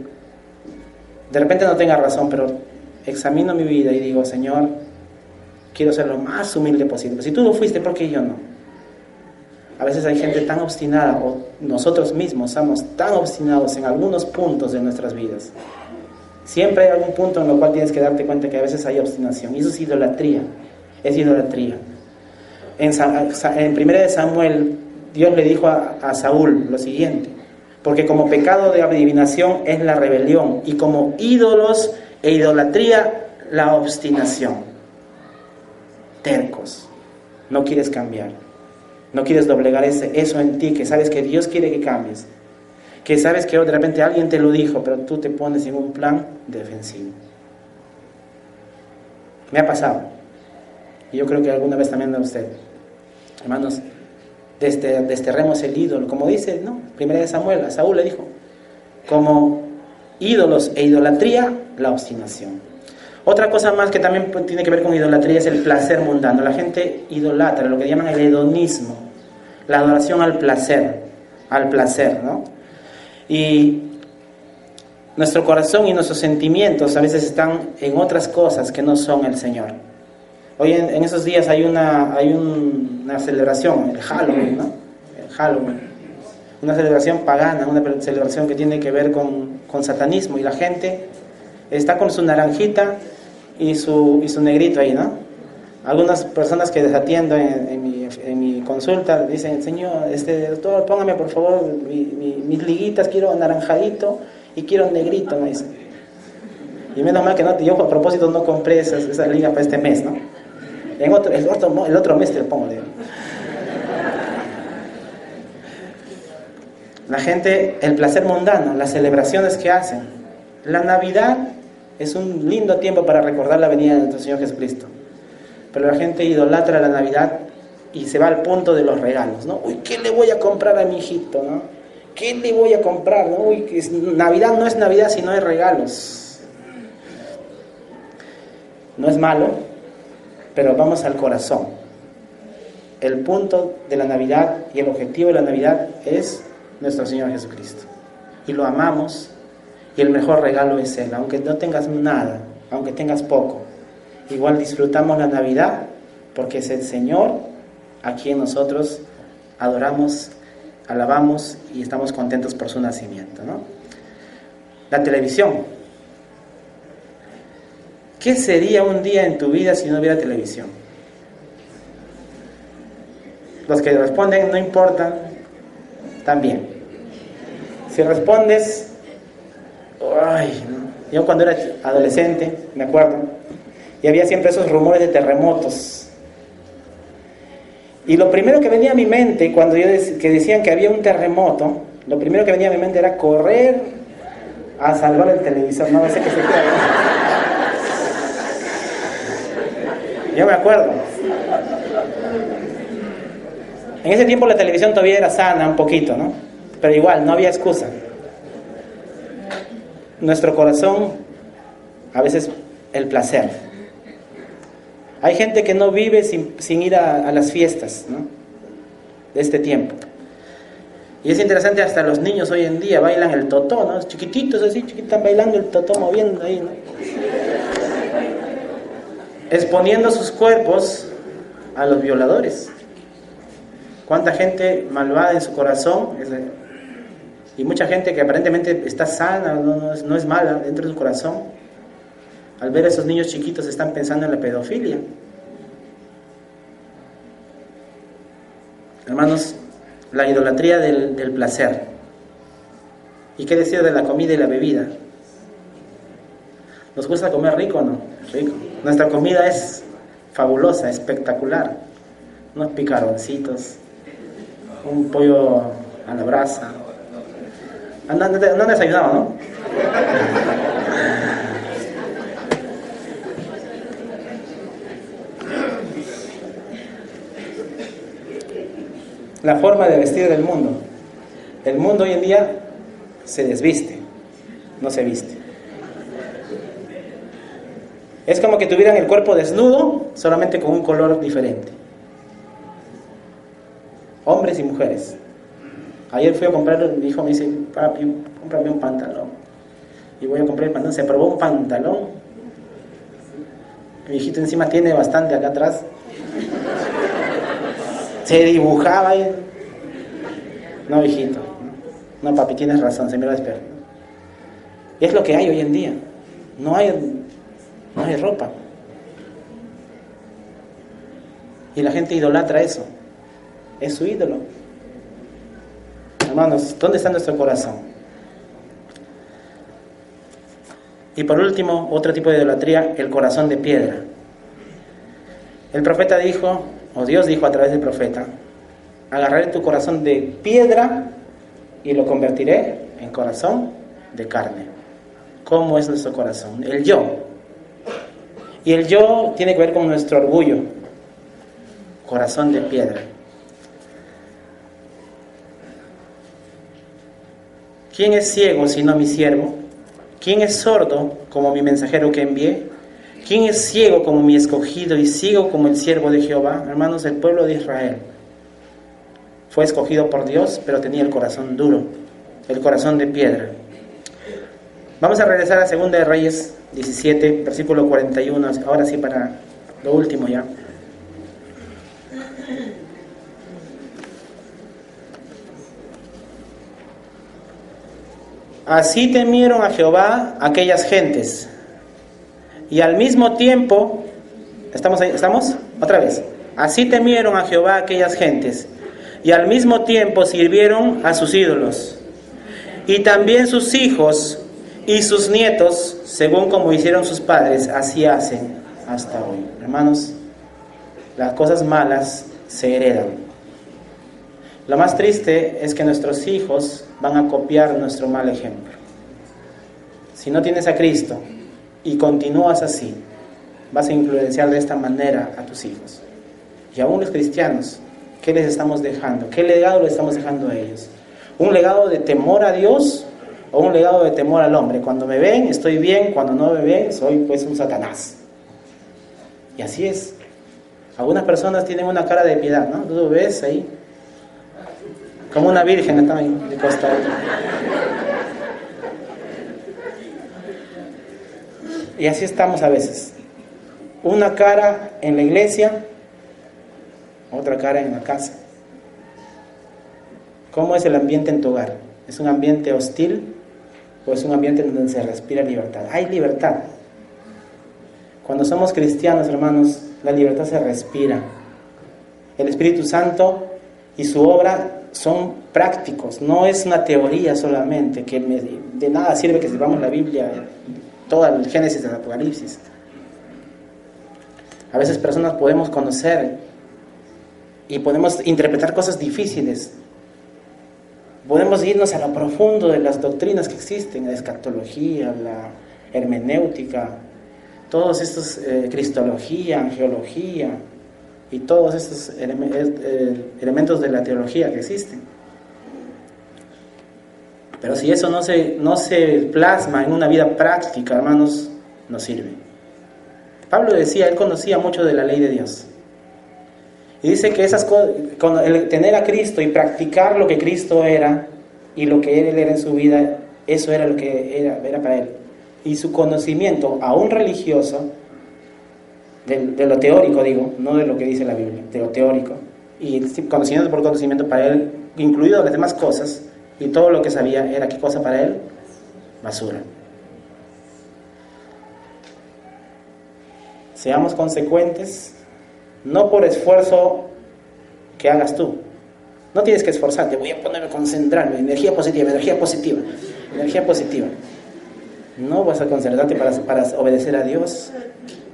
de repente no tenga razón, pero examino mi vida y digo, Señor, quiero ser lo más humilde posible. Si tú no fuiste, ¿por qué yo no? A veces hay gente tan obstinada, o nosotros mismos somos tan obstinados en algunos puntos de nuestras vidas. Siempre hay algún punto en el cual tienes que darte cuenta que a veces hay obstinación, y eso es idolatría, es idolatría. En 1 Samuel, Dios le dijo a Saúl lo siguiente: porque como pecado de adivinación es la rebelión, y como ídolos e idolatría la obstinación. Tercos, no quieres cambiar, no quieres doblegar eso en ti, que sabes que Dios quiere que cambies, que sabes que de repente alguien te lo dijo, pero tú te pones en un plan defensivo. Me ha pasado, y yo creo que alguna vez también a usted. Hermanos, desterremos el ídolo, como dice, ¿no? 1 Samuel, a Saúl le dijo, como ídolos e idolatría, la obstinación. Otra cosa más que también tiene que ver con idolatría es el placer mundano. La gente idolatra, lo que llaman el hedonismo, la adoración al placer, ¿no? Y nuestro corazón y nuestros sentimientos a veces están en otras cosas que no son el Señor. Hoy en esos días hay una celebración, el Halloween, ¿no? El Halloween. Una celebración pagana, una celebración que tiene que ver con satanismo, y la gente está con su naranjita y su negrito ahí, ¿no? Algunas personas que les atiendo en mi consulta dicen, Señor, doctor, póngame por favor mis liguitas, quiero anaranjadito y quiero negrito, me dicen. Y menos mal que yo a propósito no compré esas ligas para este mes, ¿no? El otro mes te lo pongo, digo. La gente, el placer mundano, las celebraciones que hacen. La Navidad Es un lindo tiempo para recordar la venida de nuestro Señor Jesucristo. Pero la gente idolatra la Navidad y se va al punto de los regalos, ¿no? Uy, ¿qué le voy a comprar a mi hijito, no? ¿Qué le voy a comprar, no? Uy, Navidad no es Navidad si no hay regalos. No es malo, pero vamos al corazón. El punto de la Navidad y el objetivo de la Navidad es nuestro Señor Jesucristo. Y lo amamos, y el mejor regalo es Él. Aunque no tengas nada, aunque tengas poco, igual disfrutamos la Navidad porque es el Señor a quien nosotros adoramos, alabamos y estamos contentos por su nacimiento, ¿no? La televisión. ¿Qué sería un día en tu vida si no hubiera televisión? Los que responden no importan, también. Si respondes, ay, no. Yo cuando era adolescente, me acuerdo, y había siempre esos rumores de terremotos. Y lo primero que venía a mi mente, cuando que decían que había un terremoto, lo primero que venía a mi mente era correr a salvar el televisor. No sé qué se queda. Yo me acuerdo. En ese tiempo la televisión todavía era sana un poquito, ¿no? Pero igual, no había excusa. Nuestro corazón, a veces, el placer. Hay gente que no vive sin ir a las fiestas, ¿no? De este tiempo. Y es interesante, hasta los niños hoy en día bailan el totó, ¿no? Chiquititos así, están bailando el totó, moviendo ahí, ¿no? Exponiendo sus cuerpos a los violadores. Cuánta gente malvada en su corazón, y mucha gente que aparentemente está sana, no es mala dentro de su corazón, al ver a esos niños chiquitos están pensando en la pedofilia. Hermanos, la idolatría del placer. ¿Y qué decir de la comida y la bebida? ¿Nos gusta comer rico o no? Rico. Nuestra comida es fabulosa, espectacular. Unos picaroncitos, un pollo a la brasa. No han desayunado, ¿no? La forma de vestir del mundo. El mundo hoy en día se desviste, no se viste. Es como que tuvieran el cuerpo desnudo, solamente con un color diferente. Hombres y mujeres. Ayer fui a comprar, mi hijo me dice, papi, cómprame un pantalón. Y voy a comprar el pantalón. Se probó un pantalón. Mi hijito encima tiene bastante acá atrás. Se dibujaba ahí. No, hijito. No, papi, tienes razón, se me va a esperar. Y es lo que hay hoy en día. No hay ropa. Y la gente idolatra eso. Es su ídolo. Hermanos, ¿dónde está nuestro corazón? Y por último, otro tipo de idolatría, el corazón de piedra. El profeta dijo, o Dios dijo a través del profeta, agarraré tu corazón de piedra y lo convertiré en corazón de carne. ¿Cómo es nuestro corazón? El yo. Y el yo tiene que ver con nuestro orgullo. Corazón de piedra. ¿Quién es ciego sino mi siervo? ¿Quién es sordo como mi mensajero que envié? ¿Quién es ciego como mi escogido y ciego como el siervo de Jehová? Hermanos, el pueblo de Israel fue escogido por Dios, pero tenía el corazón duro, el corazón de piedra. Vamos a regresar a 2 de Reyes 17, versículo 41, ahora sí para lo último ya. Así temieron a Jehová aquellas gentes, y al mismo tiempo, ¿estamos ahí? ¿Estamos? Otra vez. Así temieron a Jehová aquellas gentes, y al mismo tiempo sirvieron a sus ídolos, y también sus hijos y sus nietos, según como hicieron sus padres, así hacen hasta hoy. Hermanos, las cosas malas se heredan. Lo más triste es que nuestros hijos van a copiar nuestro mal ejemplo. Si no tienes a Cristo y continúas así, vas a influenciar de esta manera a tus hijos. Y aún los cristianos, ¿qué les estamos dejando? ¿Qué legado les estamos dejando a ellos? ¿Un legado de temor a Dios o un legado de temor al hombre? Cuando me ven, estoy bien; cuando no me ven, soy pues un Satanás. Y así es. Algunas personas tienen una cara de piedad, ¿no? Tú lo ves ahí, como una virgen está ahí de costado. Y así estamos a veces. Una cara en la iglesia, otra cara en la casa. ¿Cómo es el ambiente en tu hogar? ¿Es un ambiente hostil o es un ambiente en donde se respira libertad? Hay libertad. Cuando somos cristianos, hermanos, la libertad se respira. El Espíritu Santo y su obra son prácticos, no es una teoría solamente, que de nada sirve que sepamos la Biblia, toda el Génesis del Apocalipsis. A veces personas podemos conocer y podemos interpretar cosas difíciles. Podemos irnos a lo profundo de las doctrinas que existen, la escatología, la hermenéutica, todos estos, cristología, angeología y todos estos elementos de la teología que existen. Pero si eso no se plasma en una vida práctica, hermanos, no sirve. Pablo decía, él conocía mucho de la ley de Dios. Y dice que esas cosas, el tener a Cristo y practicar lo que Cristo era y lo que Él era en su vida, eso era lo que era para Él. Y su conocimiento, aún religioso, de lo teórico digo, no de lo que dice la Biblia, de lo teórico, y conocimiento por conocimiento para Él, incluido las demás cosas, y todo lo que sabía era, ¿qué cosa para Él? Basura. Seamos consecuentes, no por esfuerzo que hagas tú. No tienes que esforzarte, voy a ponerme a concentrarme, energía positiva. No vas a concentrarte para obedecer a Dios,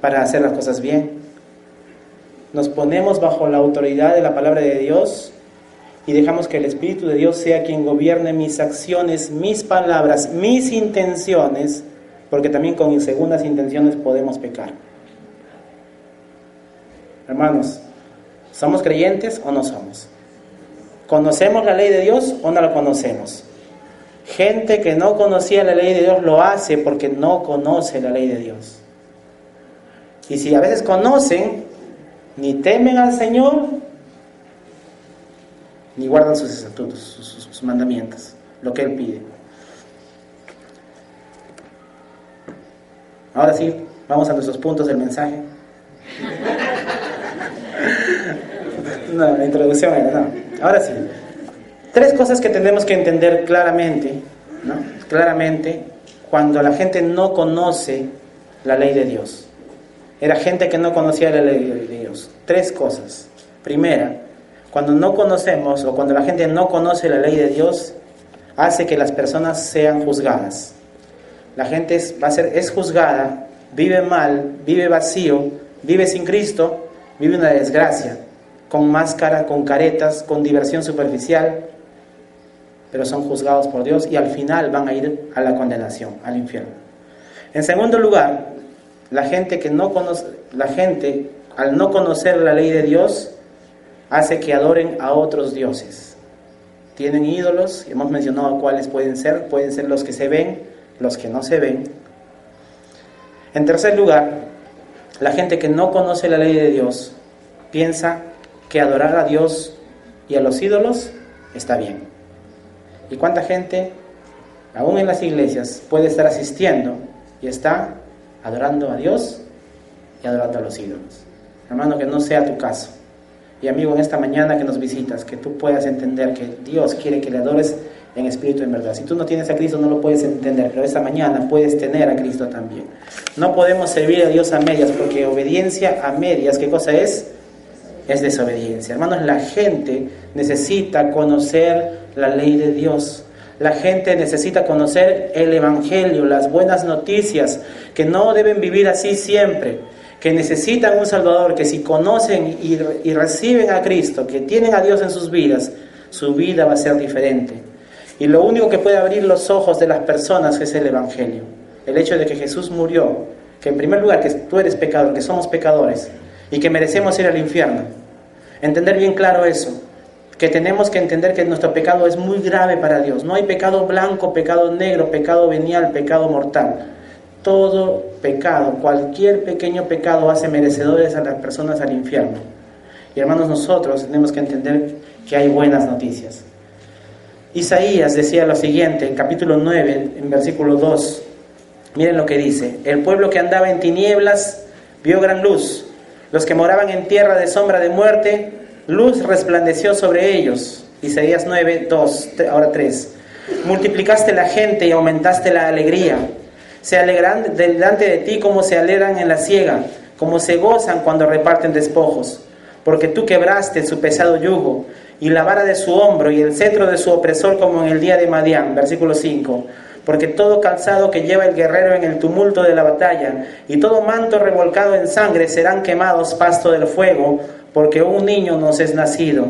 para hacer las cosas bien. Nos ponemos bajo la autoridad de la palabra de Dios y dejamos que el Espíritu de Dios sea quien gobierne mis acciones, mis palabras, mis intenciones, porque también con segundas intenciones podemos pecar. Hermanos, ¿somos creyentes o no somos? ¿Conocemos la ley de Dios o no la conocemos? Gente que no conocía la ley de Dios lo hace porque no conoce la ley de Dios. Y si a veces conocen, ni temen al Señor, ni guardan sus estatutos, sus mandamientos, lo que Él pide. Ahora sí, vamos a nuestros puntos del mensaje. No, la introducción era, no. Ahora sí. 3 cosas que tenemos que entender claramente, ¿no? Claramente, cuando la gente no conoce la ley de Dios. Era gente que no conocía la ley de Dios. 3 cosas. Primera, cuando no conocemos o cuando la gente no conoce la ley de Dios, hace que las personas sean juzgadas. La gente es juzgada, vive mal, vive vacío, vive sin Cristo, vive una desgracia, con máscara, con caretas, con diversión superficial, pero son juzgados por Dios y al final van a ir a la condenación, al infierno. En segundo lugar, la gente al no conocer la ley de Dios, hace que adoren a otros dioses. Tienen ídolos, hemos mencionado cuáles pueden ser los que se ven, los que no se ven. En tercer lugar, la gente que no conoce la ley de Dios piensa que adorar a Dios y a los ídolos está bien. ¿Y cuánta gente, aún en las iglesias, puede estar asistiendo y está adorando a Dios y adorando a los ídolos? Hermano, que no sea tu caso. Y amigo, en esta mañana que nos visitas, que tú puedas entender que Dios quiere que le adores en espíritu y en verdad. Si tú no tienes a Cristo no lo puedes entender, pero esta mañana puedes tener a Cristo también. No podemos servir a Dios a medias, porque obediencia a medias, ¿qué cosa es? Es desobediencia. Hermanos, la gente necesita conocer la ley de Dios. La gente necesita conocer el Evangelio, las buenas noticias, que no deben vivir así siempre, que necesitan un Salvador, que si conocen y reciben a Cristo, que tienen a Dios en sus vidas, su vida va a ser diferente. Y lo único que puede abrir los ojos de las personas es el Evangelio. El hecho de que Jesús murió que en primer lugar que tú eres pecador, que somos pecadores y que merecemos ir al infierno. Entender bien claro eso, que tenemos que entender que nuestro pecado es muy grave para Dios. No hay pecado blanco, pecado negro, pecado venial, pecado mortal. Todo pecado, cualquier pequeño pecado hace merecedores a las personas al infierno. Y hermanos, nosotros tenemos que entender que hay buenas noticias. Isaías decía lo siguiente en capítulo 9, en versículo 2. Miren lo que dice: el pueblo que andaba en tinieblas vio gran luz. Los que moraban en tierra de sombra de muerte, luz resplandeció sobre ellos. Isaías 9, 2, ahora 3. Multiplicaste la gente y aumentaste la alegría. Se alegran delante de ti como se alegran en la siega, como se gozan cuando reparten despojos. Porque tú quebraste su pesado yugo, y la vara de su hombro, y el cetro de su opresor, como en el día de Madián. Versículo 5. Porque todo calzado que lleva el guerrero en el tumulto de la batalla, y todo manto revolcado en sangre, serán quemados pasto del fuego, porque un niño nos es nacido,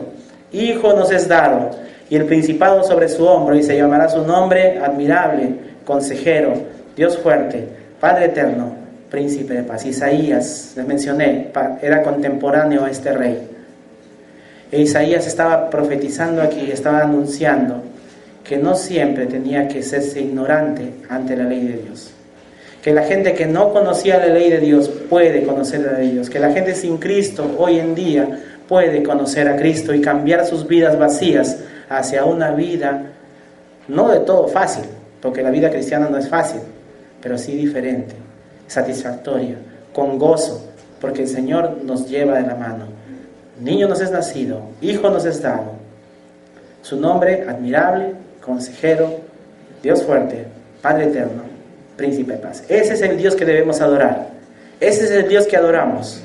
hijo nos es dado, y el principado sobre su hombro, y se llamará su nombre admirable, consejero, Dios fuerte, Padre eterno, príncipe de paz. Isaías, les mencioné, era contemporáneo a este rey. E Isaías estaba profetizando aquí, estaba anunciando que no siempre tenía que serse ignorante ante la ley de Dios. Que la gente que no conocía la ley de Dios puede conocer la ley de Dios. Que la gente sin Cristo hoy en día puede conocer a Cristo y cambiar sus vidas vacías hacia una vida, no de todo fácil, porque la vida cristiana no es fácil, pero sí diferente, satisfactoria, con gozo, porque el Señor nos lleva de la mano. Niño nos es nacido, hijo nos es dado. Su nombre admirable, consejero, Dios fuerte, Padre eterno, príncipe de paz. Ese es el Dios que debemos adorar. Ese es el Dios que adoramos.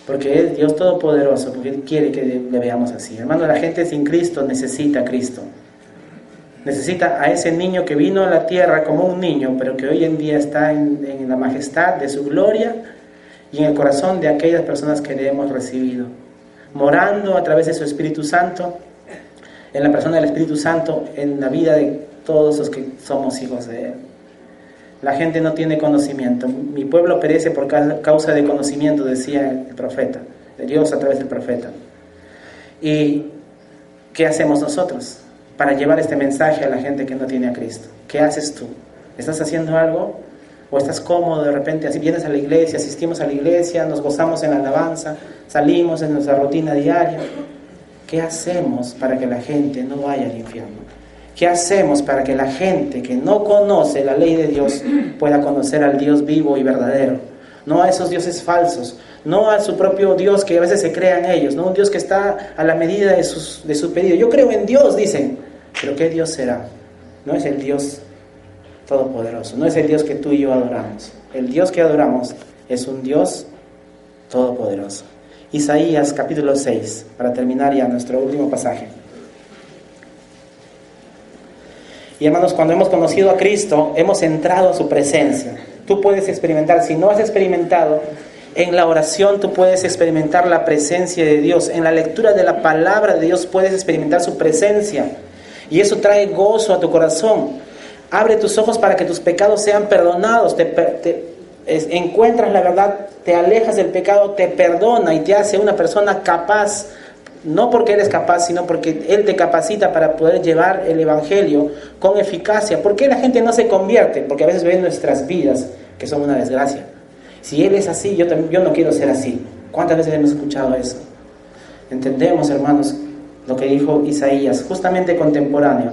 Porque es Dios todopoderoso, porque Él quiere que le veamos así. Hermano, la gente sin Cristo necesita a Cristo. Necesita a ese niño que vino a la tierra como un niño, pero que hoy en día está en la majestad de su gloria y en el corazón de aquellas personas que le hemos recibido, morando a través de su Espíritu Santo, en la persona del Espíritu Santo, en la vida de todos los que somos hijos de Él. La gente no tiene conocimiento. Mi pueblo perece por causa de conocimiento, decía el profeta, de Dios a través del profeta. ¿Y qué hacemos nosotros para llevar este mensaje a la gente que no tiene a Cristo? ¿Qué haces tú? ¿Estás haciendo algo? ¿O estás cómodo de repente? Así vienes a la iglesia, asistimos a la iglesia, nos gozamos en la alabanza, salimos en nuestra rutina diaria. ¿Qué hacemos para que la gente no vaya al infierno? ¿Qué hacemos para que la gente que no conoce la ley de Dios pueda conocer al Dios vivo y verdadero? No a esos dioses falsos, no a su propio Dios que a veces se crean ellos, no un Dios que está a la medida de su pedido. Yo creo en Dios, dicen, pero ¿qué Dios será? No es el Dios todopoderoso, no es el Dios que tú y yo adoramos. El Dios que adoramos es un Dios todopoderoso. Isaías capítulo 6, para terminar ya nuestro último pasaje. Y hermanos, cuando hemos conocido a Cristo, hemos entrado a su presencia. Tú puedes experimentar, si no has experimentado, en la oración tú puedes experimentar la presencia de Dios. En la lectura de la palabra de Dios puedes experimentar su presencia. Y eso trae gozo a tu corazón. Abre tus ojos para que tus pecados sean perdonados. Encuentras la verdad, te alejas del pecado, te perdona y te hace una persona capaz. No porque eres capaz, sino porque Él te capacita para poder llevar el Evangelio con eficacia. ¿Por qué la gente no se convierte? Porque a veces ven nuestras vidas que son una desgracia. Si Él es así, yo no quiero ser así. ¿Cuántas veces hemos escuchado eso? Entendemos, hermanos, lo que dijo Isaías, justamente contemporáneo.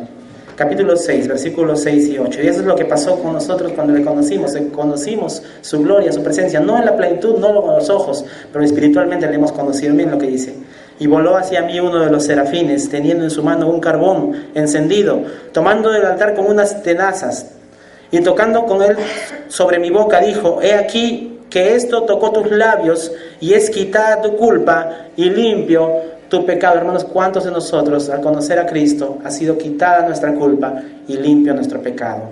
Capítulo 6, versículos 6 y 8. Y eso es lo que pasó con nosotros cuando le conocimos. Conocimos su gloria, su presencia, no en la plenitud, no con los ojos, pero espiritualmente le hemos conocido. Miren lo que dice. Y voló hacia mí uno de los serafines, teniendo en su mano un carbón encendido, tomando del altar con unas tenazas, y tocando con él sobre mi boca, dijo: he aquí que esto tocó tus labios, y es quitada tu culpa, y limpio tu pecado. Hermanos, ¿cuántos de nosotros, al conocer a Cristo, ha sido quitada nuestra culpa y limpio nuestro pecado?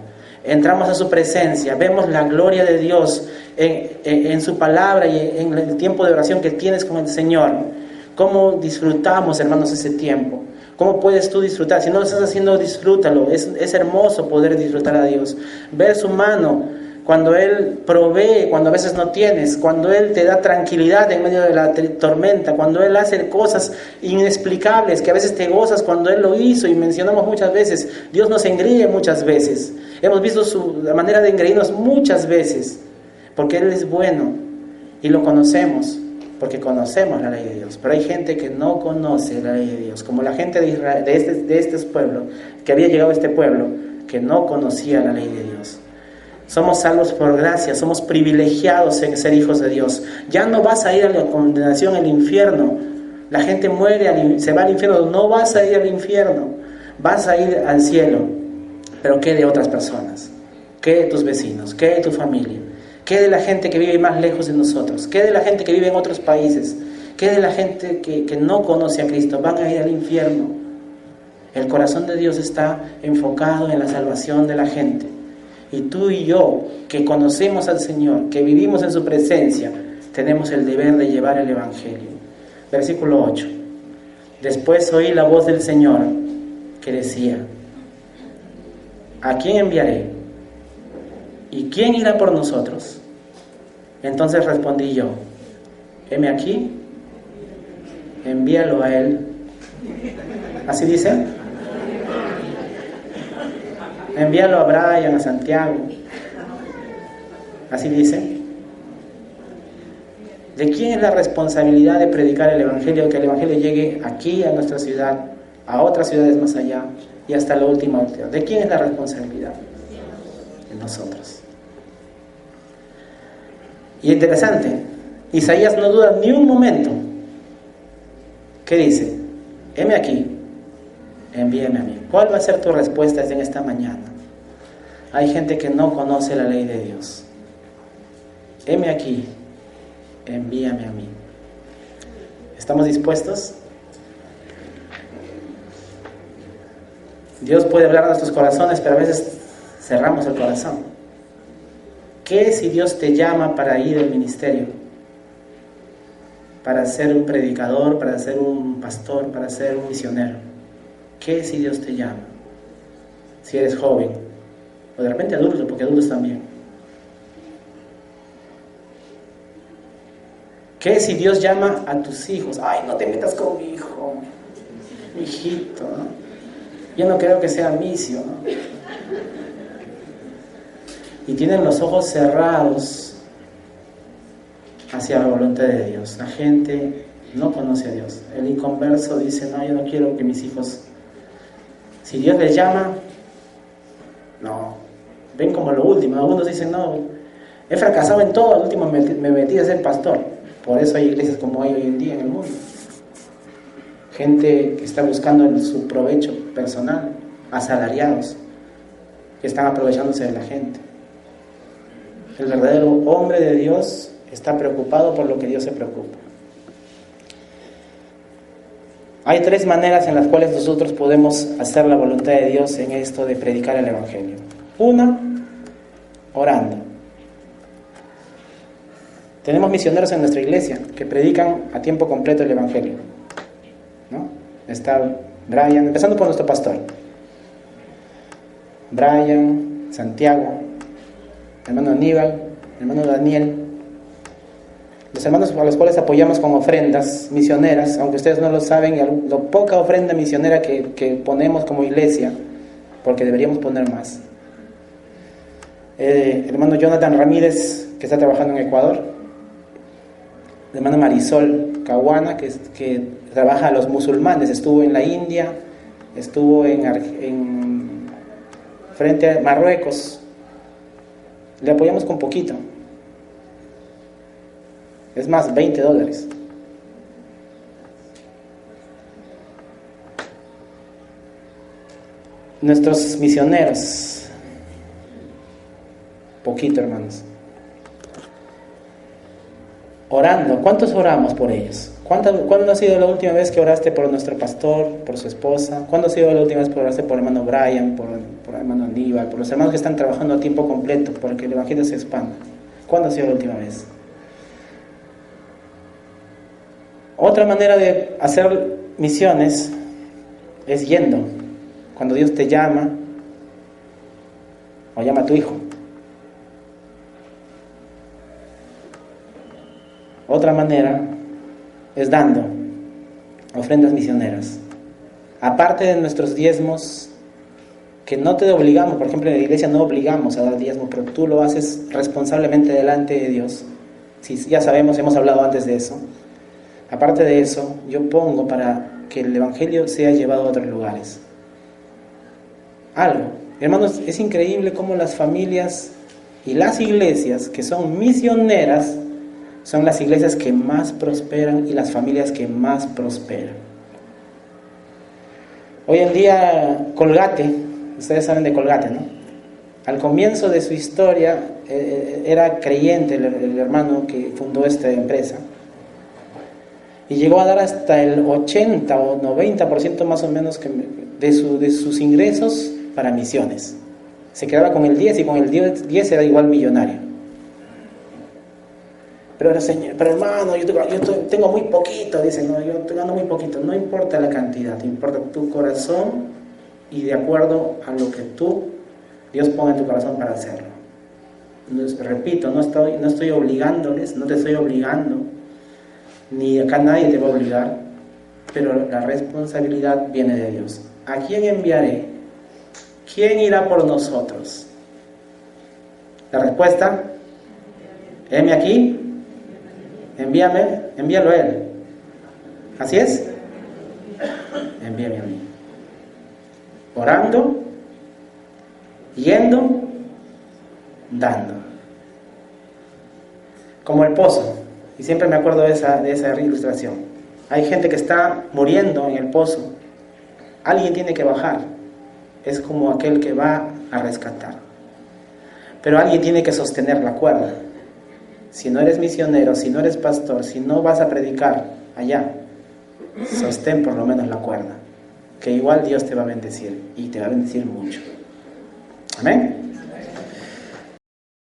Entramos a su presencia, vemos la gloria de Dios en su palabra y en el tiempo de oración que tienes con el Señor. ¿Cómo disfrutamos, hermanos, ese tiempo? ¿Cómo puedes tú disfrutar? Si no lo estás haciendo, disfrútalo. Es hermoso poder disfrutar a Dios. Ver su mano cuando Él provee, cuando a veces no tienes, cuando Él te da tranquilidad en medio de la tormenta, cuando Él hace cosas inexplicables que a veces te gozas cuando Él lo hizo, y mencionamos muchas veces, Dios nos engríe muchas veces, hemos visto la manera de engreírnos muchas veces, porque Él es bueno y lo conocemos, porque conocemos la ley de Dios. Pero hay gente que no conoce la ley de Dios, como la gente de Israel, de este pueblo, que había llegado a este pueblo, que no conocía la ley de Dios. Somos salvos por gracia, somos privilegiados en ser hijos de Dios. Ya no vas a ir a la condenación, al infierno. La gente muere, se va al infierno. No vas a ir al infierno, vas a ir al cielo. Pero ¿qué de otras personas? ¿Qué de tus vecinos? ¿Qué de tu familia? ¿Qué de la gente que vive más lejos de nosotros? ¿Qué de la gente que vive en otros países? ¿Qué de la gente que no conoce a Cristo? Van a ir al infierno. El corazón de Dios está enfocado en la salvación de la gente. Y tú y yo, que conocemos al Señor, que vivimos en su presencia, tenemos el deber de llevar el Evangelio. Versículo 8. Después oí la voz del Señor que decía: ¿a quién enviaré? ¿Y quién irá por nosotros? Entonces respondí yo: heme aquí, envíalo a él. ¿Así dice? Envíalo a Brian, a Santiago. ¿Así dice? ¿De quién es la responsabilidad de predicar el Evangelio? Que el Evangelio llegue aquí a nuestra ciudad, a otras ciudades más allá y hasta la última última. ¿De quién es la responsabilidad? De nosotros. Y interesante, Isaías no duda ni un momento. ¿Qué dice? Heme aquí, envíame a mí. ¿Cuál va a ser tu respuesta en esta mañana? Hay gente que no conoce la ley de Dios. Heme aquí, envíame a mí. ¿Estamos dispuestos? Dios puede hablar a nuestros corazones, pero a veces cerramos el corazón. ¿Qué si Dios te llama para ir al ministerio? Para ser un predicador, para ser un pastor, para ser un misionero. ¿Qué si Dios te llama? Si eres joven, o de repente adulto, porque adultos también. ¿Qué si Dios llama a tus hijos? Ay, no te metas con mi hijo, mi hijito, ¿no? Yo no creo que sea misio, ¿no? Y tienen los ojos cerrados hacia la voluntad de Dios. La gente no conoce a Dios. El inconverso dice: no, yo no quiero que mis hijos... Si Dios les llama, no, ven como lo último. Algunos dicen: no, he fracasado en todo, al último me metí a ser pastor. Por eso hay iglesias como hay hoy en día en el mundo. Gente que está buscando su provecho personal, asalariados, que están aprovechándose de la gente. El verdadero hombre de Dios está preocupado por lo que Dios se preocupa. Hay tres maneras en las cuales nosotros podemos hacer la voluntad de Dios en esto de predicar el Evangelio. Una, orando. Tenemos misioneros en nuestra iglesia que predican a tiempo completo el Evangelio, ¿no? Está Brian, empezando por nuestro pastor. Brian, Santiago, hermano Aníbal, hermano Daniel, los hermanos a los cuales apoyamos con ofrendas misioneras, aunque ustedes no lo saben, lo poca ofrenda misionera que ponemos como iglesia, porque deberíamos poner más. Hermano Jonathan Ramírez, que está trabajando en Ecuador. Hermana Marisol Caguana, que trabaja a los musulmanes, estuvo en la India, estuvo frente a Marruecos. Le apoyamos con poquito. Es más, $20. Nuestros misioneros, poquito, hermanos. Orando, ¿cuántos oramos por ellos? ¿Cuándo ha sido la última vez que oraste por nuestro pastor, por su esposa? ¿Cuándo ha sido la última vez que oraste por el hermano Brian, por el hermano Aníbal, por los hermanos que están trabajando a tiempo completo, para que el Evangelio se expanda? ¿Cuándo ha sido la última vez? Otra manera de hacer misiones es yendo. Cuando Dios te llama, o llama a tu hijo, Otra manera es dando ofrendas misioneras. Aparte de nuestros diezmos, que no te obligamos, por ejemplo en la iglesia no obligamos a dar diezmo, pero tú lo haces responsablemente delante de Dios. Si ya sabemos, hemos hablado antes de eso. Aparte de eso, yo pongo para que el evangelio sea llevado a otros lugares. Algo. Hermanos, es increíble cómo las familias y las iglesias que son misioneras son las iglesias que más prosperan y las familias que más prosperan. Hoy en día, Colgate, ustedes saben de Colgate, ¿no? Al comienzo de su historia era creyente el hermano que fundó esta empresa y llegó a dar hasta el 80 o 90% más o menos de sus ingresos para misiones. Se quedaba con el 10 y con el 10 era igual millonario. Pero hermano, yo tengo muy poquito, dice, no, yo gano muy poquito. No importa la cantidad, importa tu corazón y de acuerdo a lo que Dios ponga en tu corazón para hacerlo. Entonces, repito, no estoy obligándoles, no te estoy obligando, ni acá nadie te va a obligar, pero la responsabilidad viene de Dios. ¿A quién enviaré? ¿Quién irá por nosotros? La respuesta, heme aquí, envíalo a Él. ¿Así es? Envíame a mí. Orando, yendo, dando. Como el pozo. Y siempre me acuerdo de esa ilustración. Hay gente que está muriendo en el pozo. Alguien tiene que bajar. Es como aquel que va a rescatar. Pero alguien tiene que sostener la cuerda. Si no eres misionero, si no eres pastor, si no vas a predicar allá, sostén por lo menos la cuerda. Que igual Dios te va a bendecir. Y te va a bendecir mucho. Amén.